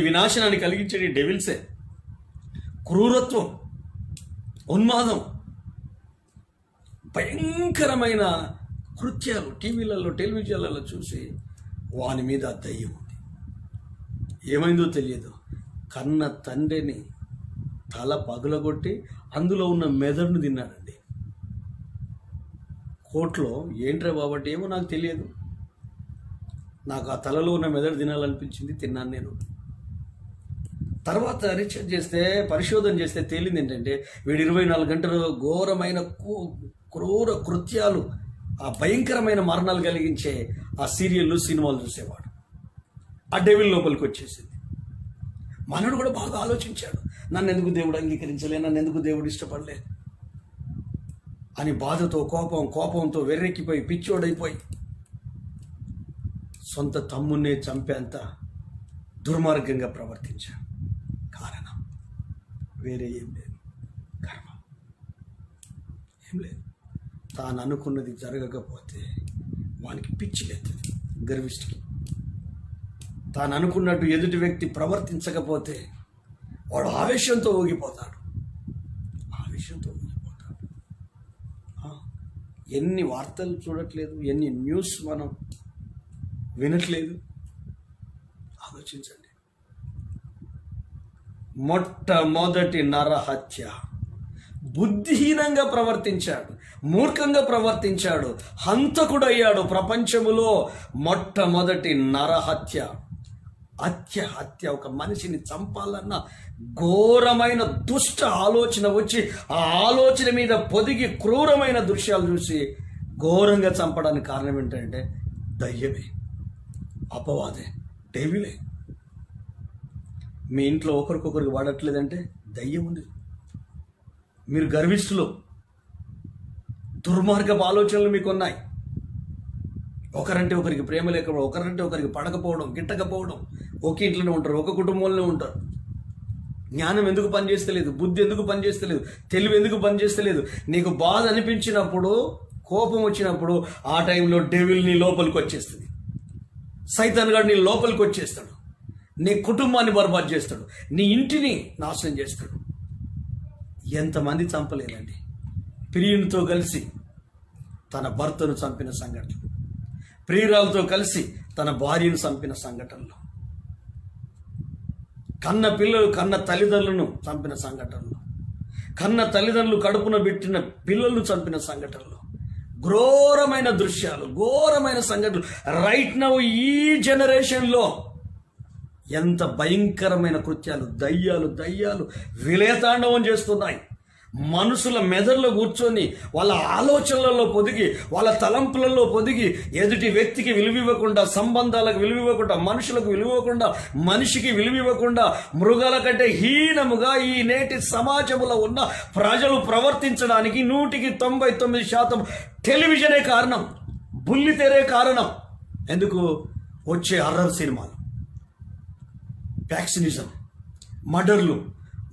వినాశనాన్ని కలిగించే డెవిల్సే. క్రూరత్వం, ఉన్మాదం, భయంకరమైన కృత్యాలు టీవీలలో, టెలివిజన్లలో చూసి వాని మీద దయ్యం ఉంది. ఏమైందో తెలియదు, కన్న తండ్రిని తల పగులగొట్టి అందులో ఉన్న మెదడును తిన్నాడండి. కోర్టులో ఏంట్రా బాబట్టి ఏమో నాకు తెలియదు, నాకు ఆ తలలో ఉన్న మెదడు తినాలనిపించింది, తిన్నాను నేను. తర్వాత రీసెర్చ్ చేస్తే, పరిశోధన చేస్తే తేలింది ఏంటంటే వీడు 24 గంటలు ఘోరమైన క్రూర కృత్యాలు, ఆ భయంకరమైన మరణాలు కలిగించే ఆ సీరియళ్ళు, సినిమాలు చూసేవాడు. ఆ డెవిల్ లోపలికి వచ్చేసింది. మనడు కూడా బాగా ఆలోచించాడు, నన్ను ఎందుకు దేవుడు అంగీకరించలే, నన్ను ఎందుకు దేవుడు ఇష్టపడలే అని బాధతో, కోపంతో వెర్రెక్కిపోయి పిచ్చోడైపోయి సొంత తమ్మున్నే చంపేంత దుర్మార్గంగా ప్రవర్తించాడు. కారణం వేరే ఏం లేదు, గర్వం. ఏం లేదు. తాను అనుకున్నది జరగకపోతే వానికి పిచ్చి లేస్తుంది, గర్విష్ఠికి. తాను అనుకున్నట్టు ఎదుటి వ్యక్తి ప్రవర్తించకపోతే వాడు ఆవేశంతో ఊగిపోతాడు. ఎన్ని వార్తలు చూడట్లేదు, ఎన్ని న్యూస్ మనం వినట్లేదు. ఆలోచించండి. మొట్టమొదటి నరహత్య. బుద్ధిహీనంగా ప్రవర్తించాడు, మూర్ఖంగా ప్రవర్తించాడు, హంతకుడయ్యాడు. ప్రపంచములో మొట్టమొదటి నరహత్య. హత్య. ఒక మనిషిని చంపాలన్న ఘోరమైన దుష్ట ఆలోచన వచ్చి ఆ ఆలోచన మీద పొదిగి క్రూరమైన దృశ్యాలు చూసి ఘోరంగా చంపడానికి కారణం ఏంటంటే దయ్యమే, అపవాదే, డెవిలే. మీ ఇంట్లో ఒకరికొకరికి వాడట్లేదంటే దయ్యం ఉంది. మీరు గర్విష్ఠులు, దుర్మార్గపు ఆలోచనలు మీకు ఉన్నాయి. ఒకరంటే ఒకరికి ప్రేమ లేకపోవడం, ఒకరంటే ఒకరికి పడకపోవడం, గిట్టకపోవడం. ఒకే ఇంట్లోనే ఉంటారు, ఒక కుటుంబంలోనే ఉంటారు. జ్ఞానం ఎందుకు పనిచేస్తలేదు, బుద్ధి ఎందుకు పనిచేస్తలేదు, తెలివి ఎందుకు పనిచేస్తలేదు? నీకు బాధ అనిపించినప్పుడు, కోపం వచ్చినప్పుడు ఆ టైంలో డెవిల్ నీ లోపలికి వచ్చేస్తుంది, సైతాన్ గాడు నీ లోపలికి వచ్చేస్తాడు, నీ కుటుంబాన్ని బర్బాద్ చేస్తాడు, నీ ఇంటిని నాశనం చేస్తాడు. ఎంతమంది చంపలేదండి ప్రియునితో కలిసి తన భర్తను చంపిన సంఘటన, ప్రియురాలతో కలిసి తన భార్యను చంపిన సంఘటనలు, కన్న పిల్లలు కన్న తల్లిదండ్రులను చంపిన సంఘటనలు, కన్న తల్లిదండ్రులు కడుపున పెట్టిన పిల్లలను చంపిన సంఘటనలు, ఘోరమైన దృశ్యాలు, ఘోరమైన సంఘటనలు. రైట్ నౌ ఈ జనరేషన్లో ఎంత భయంకరమైన కృత్యాలు, దయ్యాలు విలయతాండవం చేస్తున్నాయి. మనుషుల మెదడులో కూర్చొని వాళ్ళ ఆలోచనలలో పొదిగి, వాళ్ళ తలంపులలో పొదిగి ఎదుటి వ్యక్తికి విలువివ్వకుండా, సంబంధాలకు విలువివ్వకుండా, మనుషులకు విలువివ్వకుండా, మనిషికి విలువివ్వకుండా, మృగాల కంటే హీనముగా ఈ నేటి సమాజంలో ఉన్న ప్రజలు ప్రవర్తించడానికి 99% టెలివిజనే కారణం, బుల్లితెరే కారణం. ఎందుకు? వచ్చే హర్రర్ సినిమాలు, ఫ్యాక్షనిజం, మర్డర్లు,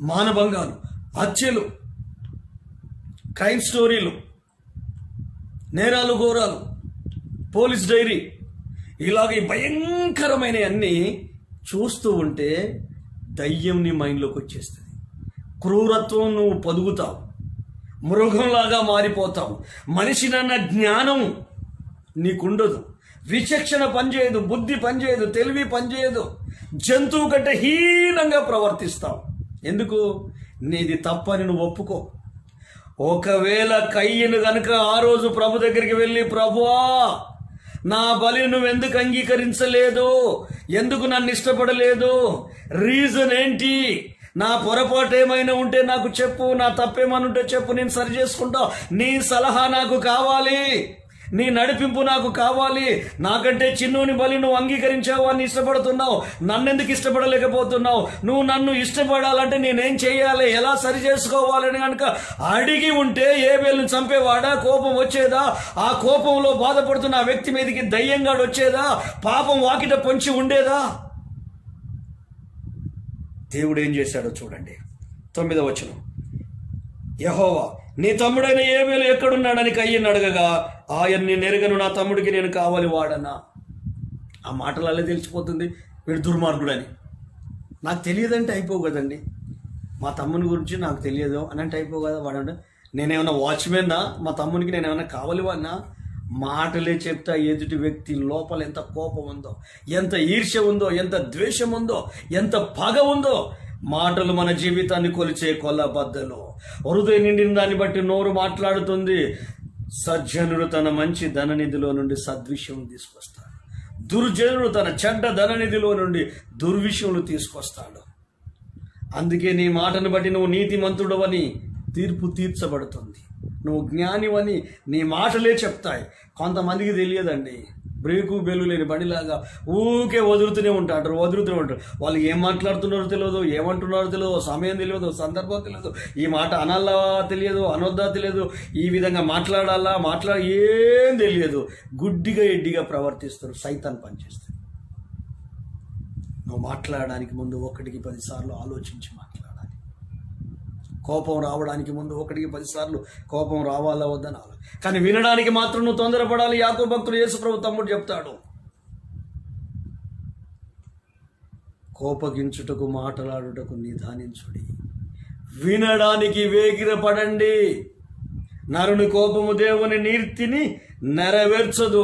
మానభంగాలు, హత్యలు, క్రైమ్ స్టోరీలు, నేరాలు, ఘోరాలు, పోలీస్ డైరీ, ఇలాగ భయంకరమైన అన్నీ చూస్తూ ఉంటే దయ్యం నీ మైండ్లోకి వచ్చేస్తుంది. క్రూరత్వం నువ్వు పొదుగుతావు, మృగంలాగా మారిపోతావు. మనిషినన్న జ్ఞానం నీకుండదు, విచక్షణ పనిచేయదు, బుద్ధి పనిచేయదు, తెలివి పనిచేయదు. జంతువు కంటే హీనంగా ప్రవర్తిస్తావు. ఎందుకు? నీది తప్పని నువ్వు ఒప్పుకో. ఒకవేళ కయ్యను గనుక ఆ రోజు ప్రభు దగ్గరికి వెళ్ళి, ప్రభువా నా బలి నువ్వెందుకు అంగీకరించలేదు, ఎందుకు నన్ను ఇష్టపడలేదు, రీజన్ ఏంటి, నా పొరపాటు ఏమైనా ఉంటే నాకు చెప్పు, నా తప్పేమైనా ఉంటే చెప్పు, నేను సరి చేసుకుంటా, నీ సలహా నాకు కావాలి, నీ నడిపింపు నాకు కావాలి. నాకంటే చిన్నోని బలి నువ్వు అంగీకరించావు, అని ఇష్టపడుతున్నావు, నన్నెందుకు ఇష్టపడలేకపోతున్నావు, నువ్వు నన్ను ఇష్టపడాలంటే నేనేం చేయాలి, ఎలా సరి చేసుకోవాలని కనుక అడిగి ఉంటే ఏబేలును చంపేవాడా? కోపం వచ్చేదా? ఆ కోపంలో బాధపడుతున్న ఆ వ్యక్తి మీదకి దయ్యంగాడు వచ్చేదా? పాపం వాకిట పొంచి ఉండేదా? దేవుడు ఏం చేశాడో చూడండి. 9వ వచనం, యెహోవా నీ తమ్ముడైన ఏబేలు ఎక్కడున్నాడని కయ్యను అడగగా, ఆయన్ని నెరగను, నా తమ్ముడికి నేను కావాలి వాడనా. ఆ మాటలలో తెలిసిపోతుంది వీడు దుర్మార్గుడని. నాకు తెలియదంటే అయిపోవు కదండి. మా తమ్ముని గురించి నాకు తెలియదు అని అంటే అయిపోవు కదా. వాడంటే నేనేమన్నా వాచ్మెన్నా, మా తమ్మునికి నేనేమన్నా కావాలి వాడినా? మాటలే చెప్తా ఎదుటి వ్యక్తి లోపల ఎంత కోపం ఉందో, ఎంత ఈర్ష్య ఉందో, ఎంత ద్వేషం ఉందో, ఎంత పగ ఉందో. మాటలు మన జీవితాన్ని కొలిచే కొల్లబద్దలు. హృదయం నిండిన దాన్ని బట్టి నోరు మాట్లాడుతుంది. సజ్జనుడు తన మంచి ధననిధిలో నుండి సద్విషయం తీసుకొస్తాడు, దుర్జనుడు తన చెడ్డ ధననిధిలో నుండి దుర్విషయములు తీసుకొస్తాడు. అందుకే నీ మాటను బట్టి నువ్వు నీతిమంతుడవని తీర్పు తీర్చబడుతుంది, నువ్వు జ్ఞానివని నీ మాటలే చెప్తాయి. కొంతమందికి తెలియదండి, బ్రేకు బెల్లు లేని బండిలాగా ఊకే వదులుతూనే ఉంటారు. వాళ్ళు ఏం మాట్లాడుతున్నారో తెలియదు, ఏమంటున్నారో తెలియదు, సమయం తెలియదు, సందర్భం తెలియదు, ఈ మాట అనాలా తెలియదు, అనొద్దా తెలియదు, ఈ విధంగా మాట్లాడాలా ఏం తెలియదు. గుడ్డిగా ఎడ్డిగా ప్రవర్తిస్తారు. సైతాన్ పనిచేస్తారు. నువ్వు మాట్లాడడానికి ముందు 1కి 10 సార్లు ఆలోచించి మాట్లాడాలి. కోపం రావడానికి ముందు 1కి 10 సార్లు కోపం రావాలా వద్దని కానీ వినడానికి మాత్రం నువ్వు తొందరపడాలి. యాకోబు భక్తుడు యేసుప్రభు తమ్ముడు చెప్తాడు, కోపగించుటకు మాటలాడుటకు నిదానించుడి, వినడానికి వేగిరపడండి. నరుని కోపము దేవుని నీతిని నెరవేర్చదు.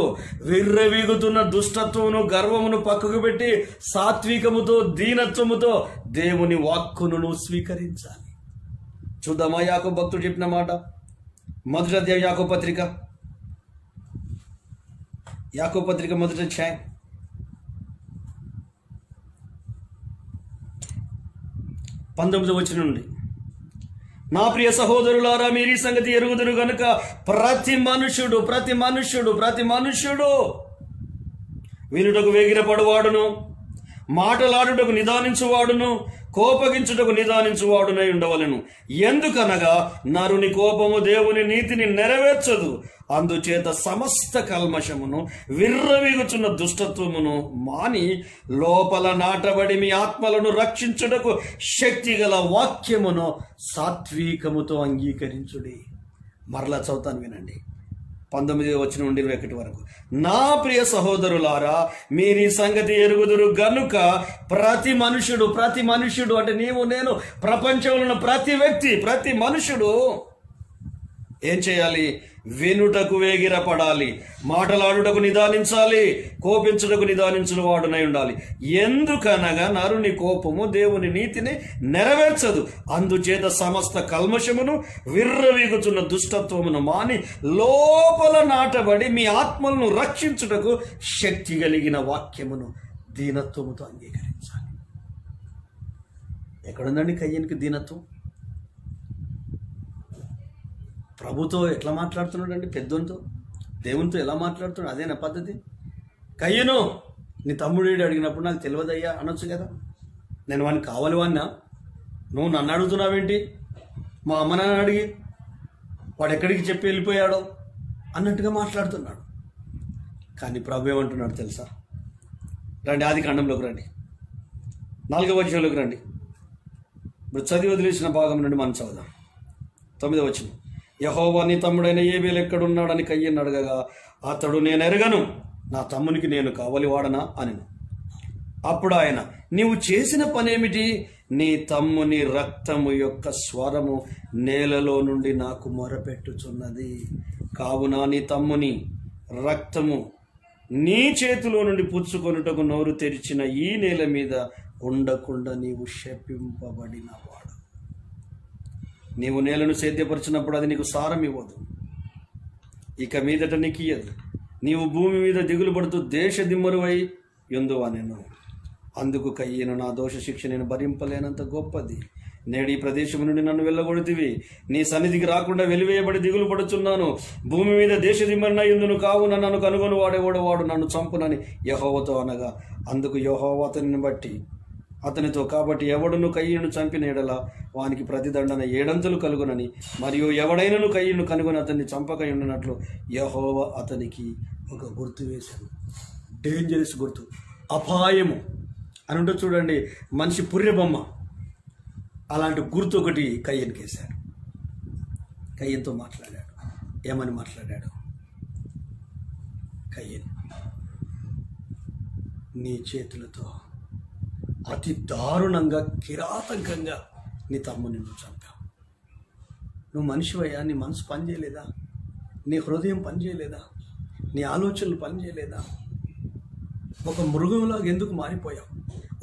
విర్రవీగుతున్న దుష్టత్వమును గర్వమును పక్కకు పెట్టి సాత్వికముతో దీనత్వముతో దేవుని వాక్కును స్వీకరించాలి. చూద్దామా యాకోబు భక్తుడు చెప్పిన మాట. మొదటి అధ్యాయం యాకోబు పత్రిక 1వ అధ్యాయం 19వ వచనం నుండి, నా ప్రియ సహోదరులారా, మీరు ఈ సంగతి ఎరుగుదురు గనుక ప్రతి మనుష్యుడు వినుటకు వేగిరపడువాడును, మాటలాడుటకు నిదానించువాడును, కోపగించుటకు నిదానించువాడునై ఉండవలెను. ఎందుకనగా నరుని కోపము దేవుని నీతిని నెరవేర్చదు. అందుచేత సమస్త కల్మషమును విర్రవీగుచున్న దుష్టత్వమును మాని లోపల నాటబడి మీ ఆత్మలను రక్షించుటకు శక్తిగల వాక్యమును సాత్వికముతో అంగీకరించుడి. మరలా చదువుతాను వినండి. 19వ వచనం నుండి 21 వరకు. నా ప్రియ సహోదరులారా, మీరు ఈ సంగతి ఎరుగుదురు గనుక ప్రతి మనుష్యుడు అంటే నీవు నేను, ప్రపంచంలో ఉన్న ప్రతి వ్యక్తి, ప్రతి మనుషుడు ఏం చేయాలి? వినుటకు వేగిరపడాలి, మాటలాడుటకు నిదానించాలి, కోపించుటకు నిదానించిన వాడునై ఉండాలి. ఎందుకనగా నరుని కోపము దేవుని నీతిని నెరవేర్చదు. అందుచేత సమస్త కల్మషమును విర్రవీగుచున్న దుష్టత్వమును మాని లోపల నాటబడి మీ ఆత్మలను రక్షించుటకు శక్తి కలిగిన వాక్యమును దీనత్వముతో అంగీకరించాలి. ఎక్కడుందండి కయ్యనికి దీనత్వం? ప్రభుతో ఎట్లా మాట్లాడుతున్నాడు అండి? పెద్దోనితో, దేవునితో ఎలా మాట్లాడుతున్నాడు? అదేనా పద్ధతి? కయ్యను, నీ తమ్ముడు అడిగినప్పుడు నాకు తెలియదయ్యా అనొచ్చు కదా. నేను వాడిని కావాలి వాడినా, నువ్వు నన్ను అడుగుతున్నావేంటి? మా అమ్మ నాన్న అడిగి వాడు ఎక్కడికి చెప్పి వెళ్ళిపోయాడో అన్నట్టుగా మాట్లాడుతున్నాడు. కానీ ప్రభు ఏమంటున్నాడు తెలుసా? రండి, ఆది కాండంలోకి రండి, 4వ వచనంలోకి రండి. ఇప్పుడు చదివి వదిలేసిన భాగం నుండి మనం చదువుదాం. 9వ వచనం. యెహోవా నీ తమ్ముడైన ఏబేలు ఎక్కడున్నాడని కయ్యను అడగగా అతడు, నేను ఎరగను, నా తమ్మునికి నేను కావలి వాడనా అనెను. అప్పుడు ఆయన, నీవు చేసిన పనేమిటి? నీ తమ్ముని రక్తము యొక్క స్వరము నేలలో నుండి నాకు మొరపెట్టుచున్నది. కావున నీ తమ్ముని రక్తము నీ చేతిలో నుండి పుచ్చుకొనుటకు నోరు తెరిచిన ఈ నేల మీద ఉండకుండా నీవు శపింపబడినవాడు. నీవు నేలను సేద్యపరిచినప్పుడు అది నీకు సారం ఇవ్వదు, ఇక మీదట నీకు ఇయ్యదు. నీవు భూమి మీద దిగులు పడుతూ దేశ దిమ్మరువై యుందువా నేను. అందుకు కయ్యను, నా దోష శిక్ష నేను భరింపలేనంత గొప్పది. నేడు ఈ ప్రదేశం నుండి నన్ను వెళ్ళగొడుతివి, నీ సన్నిధికి రాకుండా వెలివేయబడి దిగులు పడుచున్నాను. భూమి మీద దేశ దిమ్మరున యుందును, కావున నన్ను కనుగొని వాడు నన్ను చంపునని యెహోవాతో అనగా, అందుకు యెహోవా అతనిని బట్టి అతనితో, కాబట్టి ఎవడును కయ్యను చంపిన ఎడల వానికి ప్రతిదండన 7 అంతలు కలుగునని, మరియు ఎవడైనను కయ్యను కనుగొని అతన్ని చంపక ఉండినట్లు యెహోవా అతనికి ఒక గుర్తు వేశాడు. డేంజరస్ గుర్తు, అపాయము అని ఉంటుంది చూడండి, మనిషి పుర్రెబొమ్మ, అలాంటి గుర్తు ఒకటి కయ్యనికి వేశాడు. కయ్యన్తో మాట్లాడాడు. ఏమని మాట్లాడాడు? కయ్యను, నీ చేతులతో అతి దారుణంగా, కిరాతకంగా నీ తమ్ముని నువ్వు చంపావు. నువ్వు మనిషివయ్యా, నీ మనసు పనిచేయలేదా? నీ హృదయం పనిచేయలేదా? నీ ఆలోచనలు పనిచేయలేదా? ఒక మృగంలాగా ఎందుకు మారిపోయావు?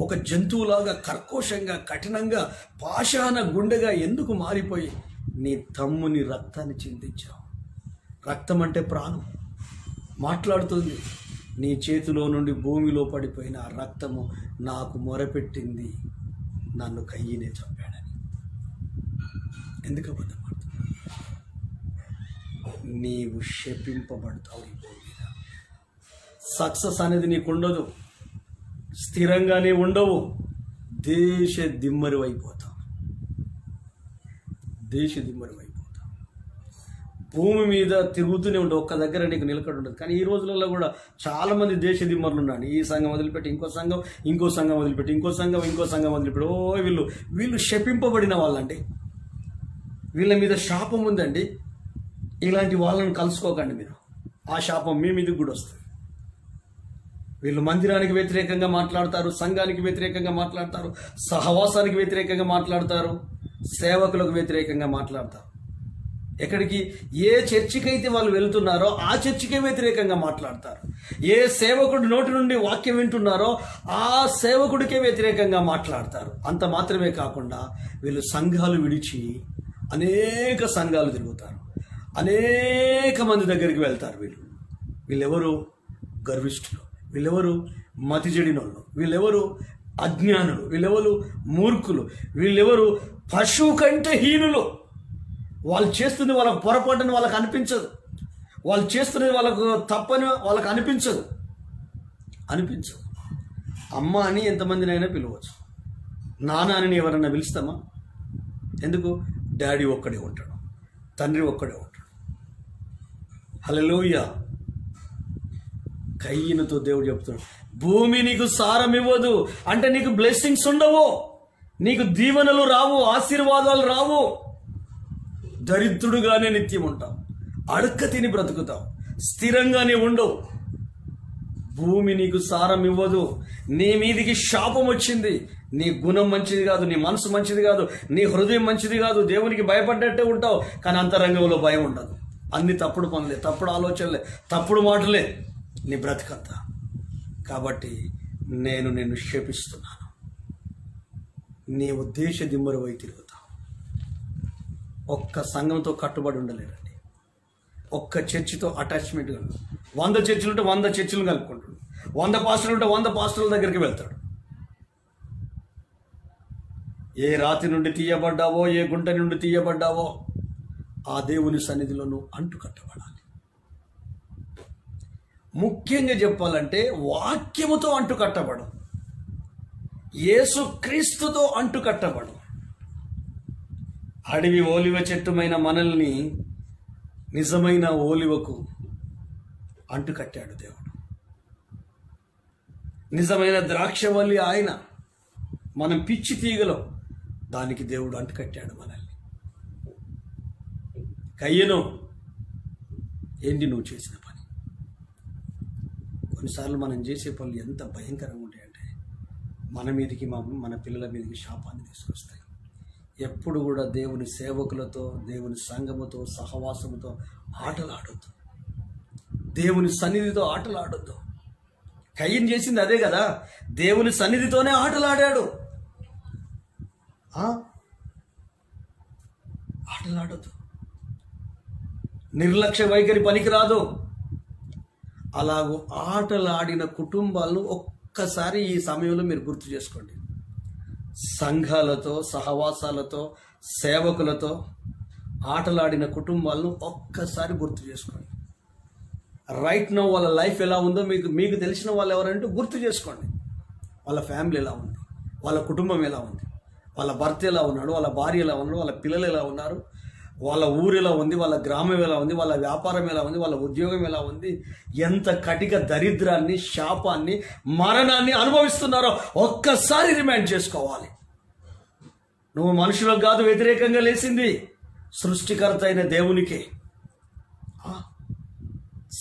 ఒక జంతువులాగా కర్కోశంగా, కఠినంగా, పాషాణ గుండెగా ఎందుకు మారిపోయి నీ తమ్ముని రక్తాన్ని చిందించావు? రక్తం అంటే ప్రాణం మాట్లాడుతుంది. నీ చేతిలో నుండి భూమిలో పడిపోయిన ఆ రక్తము నాకు మొరపెట్టింది, నన్ను కయ్యనే చంపాడని. ఎందుకు అబద్ధపడుతున్నావు? నీవు శపింపబడతావు. ఈ భూమి మీద సక్సెస్ అనేది నీకు ఉండదు, స్థిరంగానే ఉండవు. దేశ దిమ్మరు అయిపోతావు. భూమి మీద తిరుగుతూనే ఉండే ఒక్క దగ్గర నీకు నిలకడ ఉండదు. కానీ ఈ రోజులలో కూడా చాలా మంది దేశ దిమ్మరులు ఉన్నాడు. ఈ సంఘం వదిలిపెట్టి ఇంకో సంఘం, ఇంకో సంఘం వదిలిపెట్టి ఇంకో సంఘం, ఇంకో సంఘం వదిలిపెట్టి వీళ్ళు శపింపబడిన వాళ్ళండి. వీళ్ళ మీద శాపం ఉందండి. ఇలాంటి వాళ్ళని కలుసుకోకండి మీరు. ఆ శాపం మీ మీదకి కూడా వస్తుంది. వీళ్ళు మందిరానికి వ్యతిరేకంగా మాట్లాడతారు, సంఘానికి వ్యతిరేకంగా మాట్లాడతారు, సహవాసానికి వ్యతిరేకంగా మాట్లాడతారు, సేవకులకు వ్యతిరేకంగా మాట్లాడతారు. ఎక్కడికి ఏ చర్చికి అయితే వాళ్ళు వెళ్తున్నారో ఆ చర్చికే వ్యతిరేకంగా మాట్లాడతారు. ఏ సేవకుడి నోటి నుండి వాక్యం వింటున్నారో ఆ సేవకుడికే వ్యతిరేకంగా మాట్లాడతారు. అంత మాత్రమే కాకుండా వీళ్ళు సంఘాలు విడిచి అనేక సంఘాలు తిరుగుతారు, అనేక మంది దగ్గరికి వెళ్తారు. వీళ్ళెవరు గర్విష్ఠులు, వీళ్ళెవరు మతి చెడినోళ్ళు, వీళ్ళెవరు అజ్ఞానులు, వీళ్ళెవరు మూర్ఖులు, వీళ్ళెవరు పశువు కంటే హీనులు. వాళ్ళు చేస్తుంది వాళ్ళకు పొరపాటుని వాళ్ళకు అనిపించదు, వాళ్ళు చేస్తున్నది వాళ్ళకు తప్పని వాళ్ళకు అనిపించదు. అమ్మ అని ఎంతమందినైనా పిలవచ్చు, నాన్న అని ఎవరన్నా పిలుస్తామా? ఎందుకు? డాడీ ఒక్కడే ఉంటాడు, తండ్రి ఒక్కడే ఉంటాడు. హల్లెలూయా. కయ్యనుతో దేవుడు చెప్తాడు, భూమి నీకు సారం ఇవ్వదు అంటే నీకు బ్లెస్సింగ్స్ ఉండవు, నీకు దీవెనలు రావు, ఆశీర్వాదాలు రావు. దరిద్రుడుగానే నిత్యం ఉంటావు, అడక్క తిని బ్రతుకుతావు, స్థిరంగానే ఉండవు. భూమి నీకు సారం ఇవ్వదు. నీ మీదికి శాపం వచ్చింది. నీ గుణం మంచిది కాదు, నీ మనసు మంచిది కాదు, నీ హృదయం మంచిది కాదు. దేవునికి భయపడ్డట్టే ఉంటావు, కానీ అంతరంగంలో భయం ఉండదు. అన్ని తప్పుడు పనులే, తప్పుడు ఆలోచనలే, తప్పుడు మాటలే నీ బ్రతికంతా. కాబట్టి నేను నిన్ను శపిస్తున్నాను. నీవు దేశ దిమ్మరువై తిరుగుతావు. ఒక్క సంఘంతో కట్టుబడి ఉండలేదండి, ఒక్క చర్చితో అటాచ్మెంట్. 100 చర్చిలు ఉంటే 100 చర్చిలు కలుపుకుంటాడు, 100 పాస్టర్లు ఉంటే 100 పాస్టర్ల దగ్గరికి వెళ్తాడు. ఏ రాతి నుండి తీయబడ్డావో, ఏ గుంట నుండి తీయబడ్డావో ఆ దేవుని సన్నిధిలో నువ్వు అంటు కట్టబడాలి. ముఖ్యంగా చెప్పాలంటే వాక్యముతో అంటు కట్టబడు, యేసు క్రీస్తుతో అంటు కట్టబడు. అడవి ఓలివ చెట్టుమైన మనల్ని నిజమైన ఓలివకు అంటు కట్టాడు దేవుడు. నిజమైన ద్రాక్షవల్లి ఆయన, మనం పిచ్చి తీగలో దానికి దేవుడు అంటు కట్టాడు మనల్ని. కయ్యను, ఏంటి నువ్వు చేసిన పని? కొన్నిసార్లు మనం చేసే పనులు ఎంత భయంకరంగా ఉంటాయంటే మన మీదకి, మన పిల్లల మీదకి శాపాన్ని తీసుకొస్తాయి. ఎప్పుడు కూడా దేవుని సేవకులతో, దేవుని సంఘముతో, సహవాసముతో ఆటలాడొద్దు, దేవుని సన్నిధితో ఆటలాడొద్దు. కయ్యను చేసింది అదే కదా, దేవుని సన్నిధితోనే ఆటలాడాడు. ఆటలాడొద్దు, నిర్లక్ష్య వైఖరి పనికిరాదు. అలాగూ ఆటలాడిన కుటుంబాలను ఒక్కసారి ఈ సమయంలో మీరు గుర్తు చేసుకోండి. సంఘాలతో, సహవాసాలతో, సేవకులతో ఆటలాడిన కుటుంబాలను ఒక్కసారి గుర్తు చేసుకోండి. రైట్ నౌ వాళ్ళ లైఫ్ ఎలా ఉందో మీకు తెలిసిన వాళ్ళు ఎవరంటే గుర్తు చేసుకోండి. వాళ్ళ ఫ్యామిలీ ఎలా ఉంది, వాళ్ళ కుటుంబం ఎలా ఉంది, వాళ్ళ భర్త ఎలా ఉన్నాడు, వాళ్ళ భార్య ఎలా ఉన్నాడు, వాళ్ళ పిల్లలు ఎలా ఉన్నారు, వాళ్ళ ఊరు ఎలా ఉంది, వాళ్ళ గ్రామం ఎలా ఉంది, వాళ్ళ వ్యాపారం ఎలా ఉంది, వాళ్ళ ఉద్యోగం ఎలా ఉంది, ఎంత కటిక దరిద్రాన్ని, శాపాన్ని, మరణాన్ని అనుభవిస్తున్నారో ఒక్కసారి రిమైండ్ చేసుకోవాలి. నువ్వు మనుషులకు కాదు వ్యతిరేకంగా లేచింది, సృష్టికర్త అయిన దేవునికే.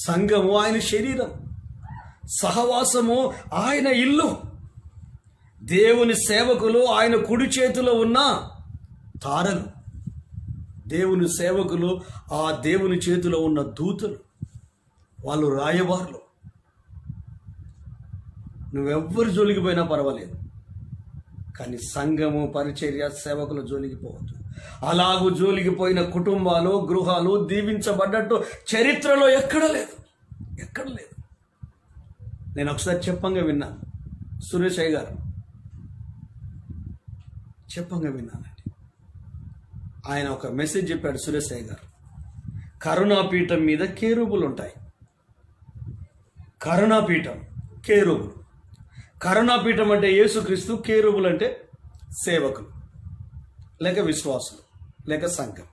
సంఘము ఆయన శరీరం, సహవాసము ఆయన ఇల్లు, దేవుని సేవకులు ఆయన కుడి చేతిలో ఉన్న తారలు, దేవుని సేవకులు ఆ దేవుని చేతిలో ఉన్న దూతలు, వాళ్ళు రాయబారులు. నువ్వెవ్వరు జోలికి పోయినా పర్వాలేదు, కానీ సంఘము, పరిచర్య, సేవకుల జోలికి పోవద్దు. అలాగూ జోలికి పోయిన కుటుంబాలు, గృహాలు దీవించబడ్డట్టు చరిత్రలో ఎక్కడ లేదు. నేను ఒకసారి చెప్పంగా విన్నాను, సురేష్ అయ్య గారు చెప్పంగా విన్నానండి. ఆయన ఒక మెసేజ్ చెప్పాడు. సురేష్ అయ్య గారు, కరుణాపీఠం మీద కేరూబులు ఉంటాయి. కరుణాపీఠం, కేరూబులు. కరుణాపీఠం అంటే యేసుక్రీస్తు, కేరూబులు అంటే సేవకులు లేక విశ్వాసులు లేక సంఘం.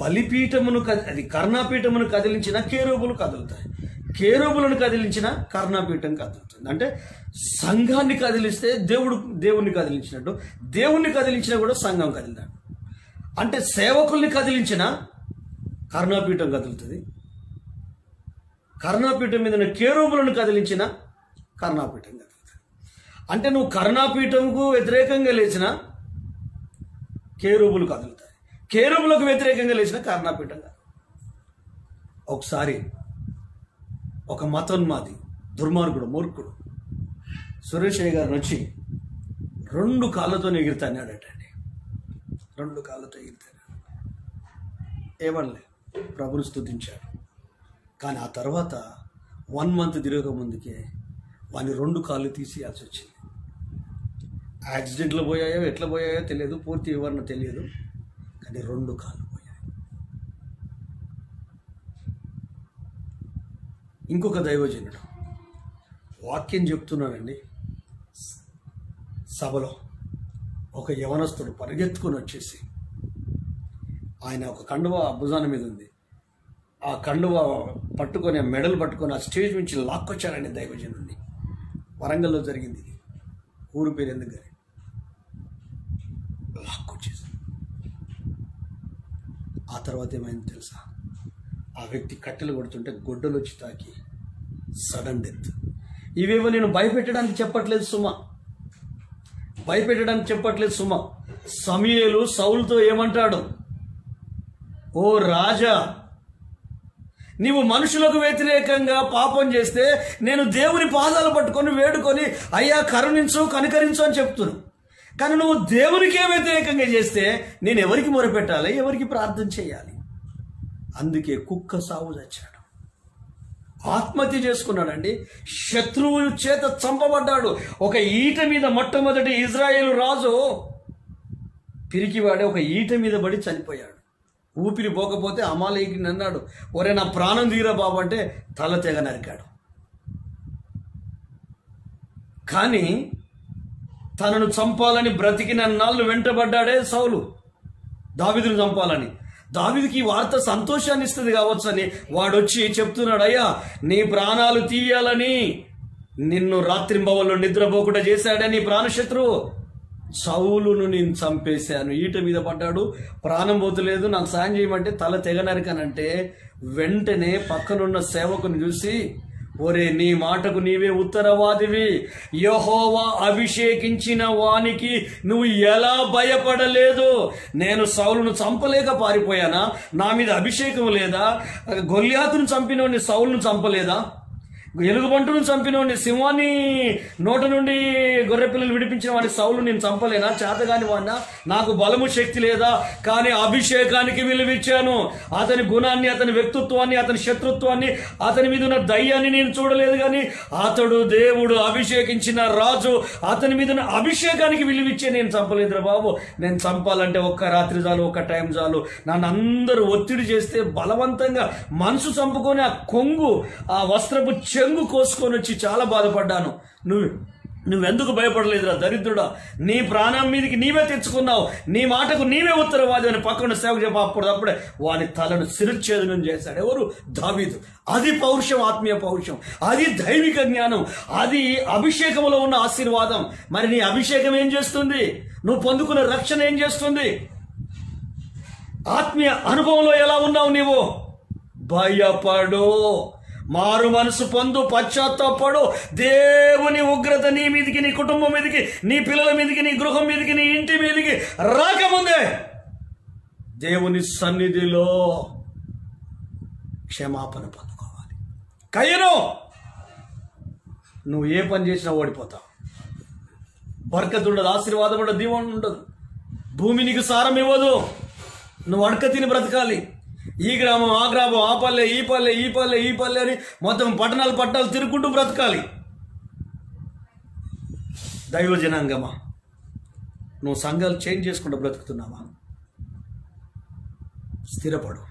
బలిపీఠమును అది కర్ణాపీఠమును కదిలించిన కేరూబులు కదులుతాయి, కేరూబులను కదిలించిన కర్ణాపీఠం కదులుతుంది. అంటే సంఘాన్ని కదిలిస్తే దేవుణ్ణి కదిలించినట్టు, దేవుణ్ణి కదిలించినా కూడా సంఘం కదిలినాడు. అంటే సేవకుల్ని కదిలించిన కర్ణాపీఠం కదులుతుంది, కర్ణాపీఠం మీద కేరూబులను కదిలించిన కర్ణాపీఠం కదులుతుంది. అంటే నువ్వు కర్ణాపీఠంకు వ్యతిరేకంగా లేచిన కేరూబులు కదులుతాయి, కేరూబులకు వ్యతిరేకంగా లేచిన కర్ణాపీఠం కదులుతుంది. ఒకసారి ఒక మతోన్మాది దుర్మార్గుడు మూర్ఖుడు సురేషయ్య గారిని వచ్చి 2 కాళ్ళతో ఎగిరితాన్నాడటండి. 2 కాళ్ళతో ఎగిరితాడు. ఏమనలే, ప్రభుని స్తుతించాడు. కానీ ఆ తర్వాత 1 మంత్ తిరగక ముందుకే వాని 2 కాళ్ళు తీసేయాల్సి వచ్చింది. యాక్సిడెంట్లో పోయాయో ఎట్లా పోయాయో తెలియదు, పూర్తి వివరణ తెలియదు, కానీ 2 కాళ్ళు పోయాయి. ఇంకొక దైవజనుడు వాక్యం చెప్తున్నానండి. సభలో ఒక యవనస్తుడు పరిగెత్తుకొని వచ్చేసి, ఆయన ఒక కండువ భుజాన మీద ఉంది, ఆ కండువ పట్టుకొని ఆ మెడలు పట్టుకొని ఆ స్టేజ్ నుంచి లాక్కొచ్చారండి దైవజనుడిని. వరంగల్లో జరిగింది ఇది, ఊరు పేరు ఎందుకు కానీ లాక్కొచ్చేసి. ఆ తర్వాత ఏమైంది తెలుసా? ఆ వ్యక్తి కట్టెలు కొడుతుంటే గొడ్డలు వచ్చి తాకి సడన్ డెత్. ఇవేవో నేను భయపెట్టడానికి చెప్పట్లేదు సుమా, భయపెట్టడానికి చెప్పట్లేదు సుమా. సమూయేలు సౌలుతో ఏమంటాడు? ఓ రాజా, నీవు మనుషులకు వ్యతిరేకంగా పాపం చేస్తే నేను దేవుని పాదాలు పట్టుకొని వేడుకొని అయ్యా కరుణించు కనికరించు అని చెప్తున్నాను. కానీ నువ్వు దేవునికే వ్యతిరేకంగా చేస్తే నేను ఎవరికి మొరపెట్టాలి, ఎవరికి ప్రార్థన చేయాలి? అందుకే కుక్క సావు చచ్చాడు, ఆత్మహత్య చేసుకున్నాడండి. శత్రువు చేత చంపబడ్డాడు. ఒక ఈట మీద మొట్టమొదటి ఇజ్రాయేలు రాజు పిరికివాడే ఒక ఈట మీద పడి చనిపోయాడు. ఊపిరి పోకపోతే అమాలేకుని అన్నాడు, ఒరే నా ప్రాణం తీరా బాబు అంటే తల తెగ నరికాడు. కానీ తనను చంపాలని బ్రతికిన నాళ్ళు వెంటబడ్డాడే సౌలు దావీదును చంపాలని. దావీదుకి ఈ వార్త సంతోషాన్ని ఇస్తుంది కావచ్చని వాడొచ్చి చెప్తున్నాడు, అయ్యా నీ ప్రాణాలు తీయాలని నిన్ను రాత్రింబవల్లో నిద్రపోకుండా చేశాడని ప్రాణశత్రువు సౌలును నేను చంపేశాను. ఈట మీద పడ్డాడు, ప్రాణం పోతలేదు, నాకు సాయం చేయమంటే తల తెగ నరికానంటే వెంటనే పక్కనున్న సేవకుని చూసి, ఒరే నీ మాటకు నీవే ఉత్తరవాదివి, యెహోవా అభిషేకించిన వానికి నువ్వు ఎలా భయపడలేదు? నేను సౌలును చంపలేక పారిపోయానా? నా మీద అభిషేకం లేదా? గొల్యాతును చంపినోడిని సౌలును చంపలేదా? ఎలుగుబంటును చంపినోడిని, సింహాన్ని నోట నుండి గొర్రె పిల్లలు విడిపించిన వాడిని సౌలు నేను చంపలేనా? చేతగాని వాడినా? నాకు బలము శక్తి లేదా? కానీ అభిషేకానికి విలువిచ్చాను. అతని గుణాన్ని, అతని వ్యక్తిత్వాన్ని, అతని శత్రుత్వాన్ని, అతని మీద ఉన్న దయ్యాన్ని నేను చూడలేదు. కానీ అతడు దేవుడు అభిషేకించిన రాజు, అతని మీద ఉన్న అభిషేకానికి విలువిచ్చే నేను చంపలేదురా బాబు. నేను చంపాలంటే ఒక్క రాత్రి చాలు, ఒక్క టైం చాలు. నన్ను అందరూ ఒత్తిడి చేస్తే బలవంతంగా మనసు చంపుకొని ఆ కొంగు, ఆ వస్త్రపు చెంగు కోసుకొని వచ్చి చాలా బాధపడ్డాను. నువ్వెందుకు భయపడలేదురా దరిద్రుడా? నీ ప్రాణం మీదకి నీవే తెచ్చుకున్నావు, నీ మాటకు నీవే ఉత్తరవాది అని పక్కన సేవకు చెప్ప. అప్పుడప్పుడే వాని తలను శిరచ్ఛేదనం చేశాడు. ఎవరు? దావీదు. అది పౌరుషం, ఆత్మీయ పౌరుషం, అది దైవిక జ్ఞానం, అది అభిషేకంలో ఉన్న ఆశీర్వాదం. మరి నీ అభిషేకం ఏం చేస్తుంది? నువ్వు పొందుకున్న రక్షణ ఏం చేస్తుంది? ఆత్మీయ అనుభవంలో ఎలా ఉన్నావు నీవు? భయపడు, మారు మనసు పొందు, పశ్చాత్తాపడు. దేవుని ఉగ్రత నీ మీదికి, నీ కుటుంబం మీదికి, నీ పిల్లల మీదికి, నీ గృహం మీదికి, నీ ఇంటి మీదికి రాకముందే దేవుని సన్నిధిలో క్షమాపణ పొందుకోవాలి. కయ్యను, నువ్వు ఏ పని చేసినా ఓడిపోతావు. బర్కత్ ఉండదు, ఆశీర్వాదం ఉండదు, దీవెన ఉండదు. భూమి నీకు సారం ఇవ్వదు. నువ్వు అడక తిని బ్రతకాలి. ఈ గ్రామం, ఆ గ్రామం, ఆ పల్లె, ఈ పల్లె, ఈ పల్లె, ఈ పల్లె అని మొత్తం పట్టణాలు తిరుగుకుంటూ బ్రతకాలి. దైవ జనాంగమా, నువ్వు సంఘాలు చేంజ్ చేసుకుంటూ బ్రతుకుతున్నావా? స్థిరపడు.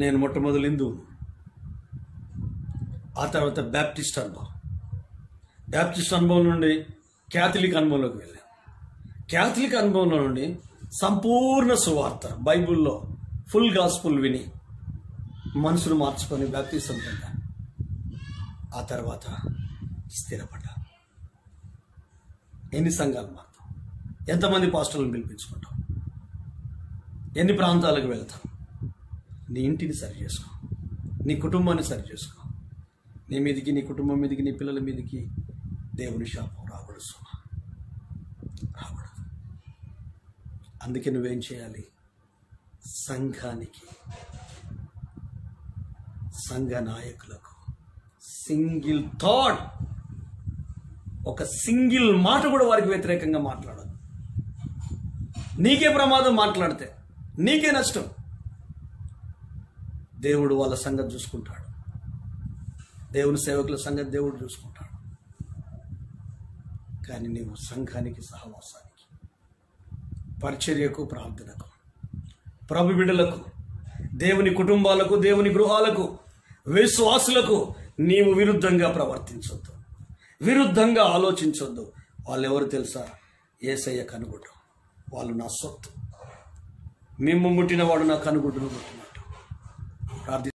నేను మొట్టమొదలు హిందూ, ఆ తర్వాత బ్యాప్టిస్ట్ అనుభవం నుండి క్యాథలిక్ అనుభవంలోకి వెళ్ళాను. క్యాథలిక్ అనుభవంలో నుండి సంపూర్ణ సువార్త బైబిల్లో ఫుల్ గాస్పుల్ విని మనసును మార్చుకొని బాప్తిసం పొందా. ఆ తర్వాత స్థిరపడ్డా. ఎన్ని సంఘాలు మారుతాం, ఎంతమంది పాస్టర్లను పిలిపించుకుంటాం, ఎన్ని ప్రాంతాలకు వెళ్తాం. నీ ఇంటిని సరి చేసుకో, నీ కుటుంబాన్ని సరి చేసుకో. నీ మీదికి, నీ కుటుంబం మీదికి, నీ పిల్లల మీదికి దేవుని శాపం రాకూడదు సుమా, రాకూడదు. అందుకే నువ్వేం చేయాలి? సంఘానికి, సంఘ నాయకులకు సింగిల్ థాట్, ఒక సింగిల్ మాట కూడా వారికి వ్యతిరేకంగా మాట్లాడదు. నీకే ప్రమాదం మాట్లాడితే, నీకే నష్టం. దేవుడు వాళ్ళ సంగతి చూసుకుంటాడు, దేవుని సేవకుల సంగతి దేవుడు చూసుకుంటాడు. కానీ నీవు సంఘానికి, సహవాసానికి, పరిచర్యకు, ప్రార్థనకు, ప్రభు బిడ్డలకు, దేవుని కుటుంబాలకు, దేవుని గృహాలకు, విశ్వాసులకు నీవు విరుద్ధంగా ప్రవర్తించొద్దు, విరుద్ధంగా ఆలోచించొద్దు. వాళ్ళు ఎవరు తెలుసా? యేసయ్య కనుగుడ్డు. వాళ్ళు నా సొత్తు. మిమ్ము ముట్టిన వాడు నా కనుగుడ్డును ముట్టినట్టు. ప్రార్థి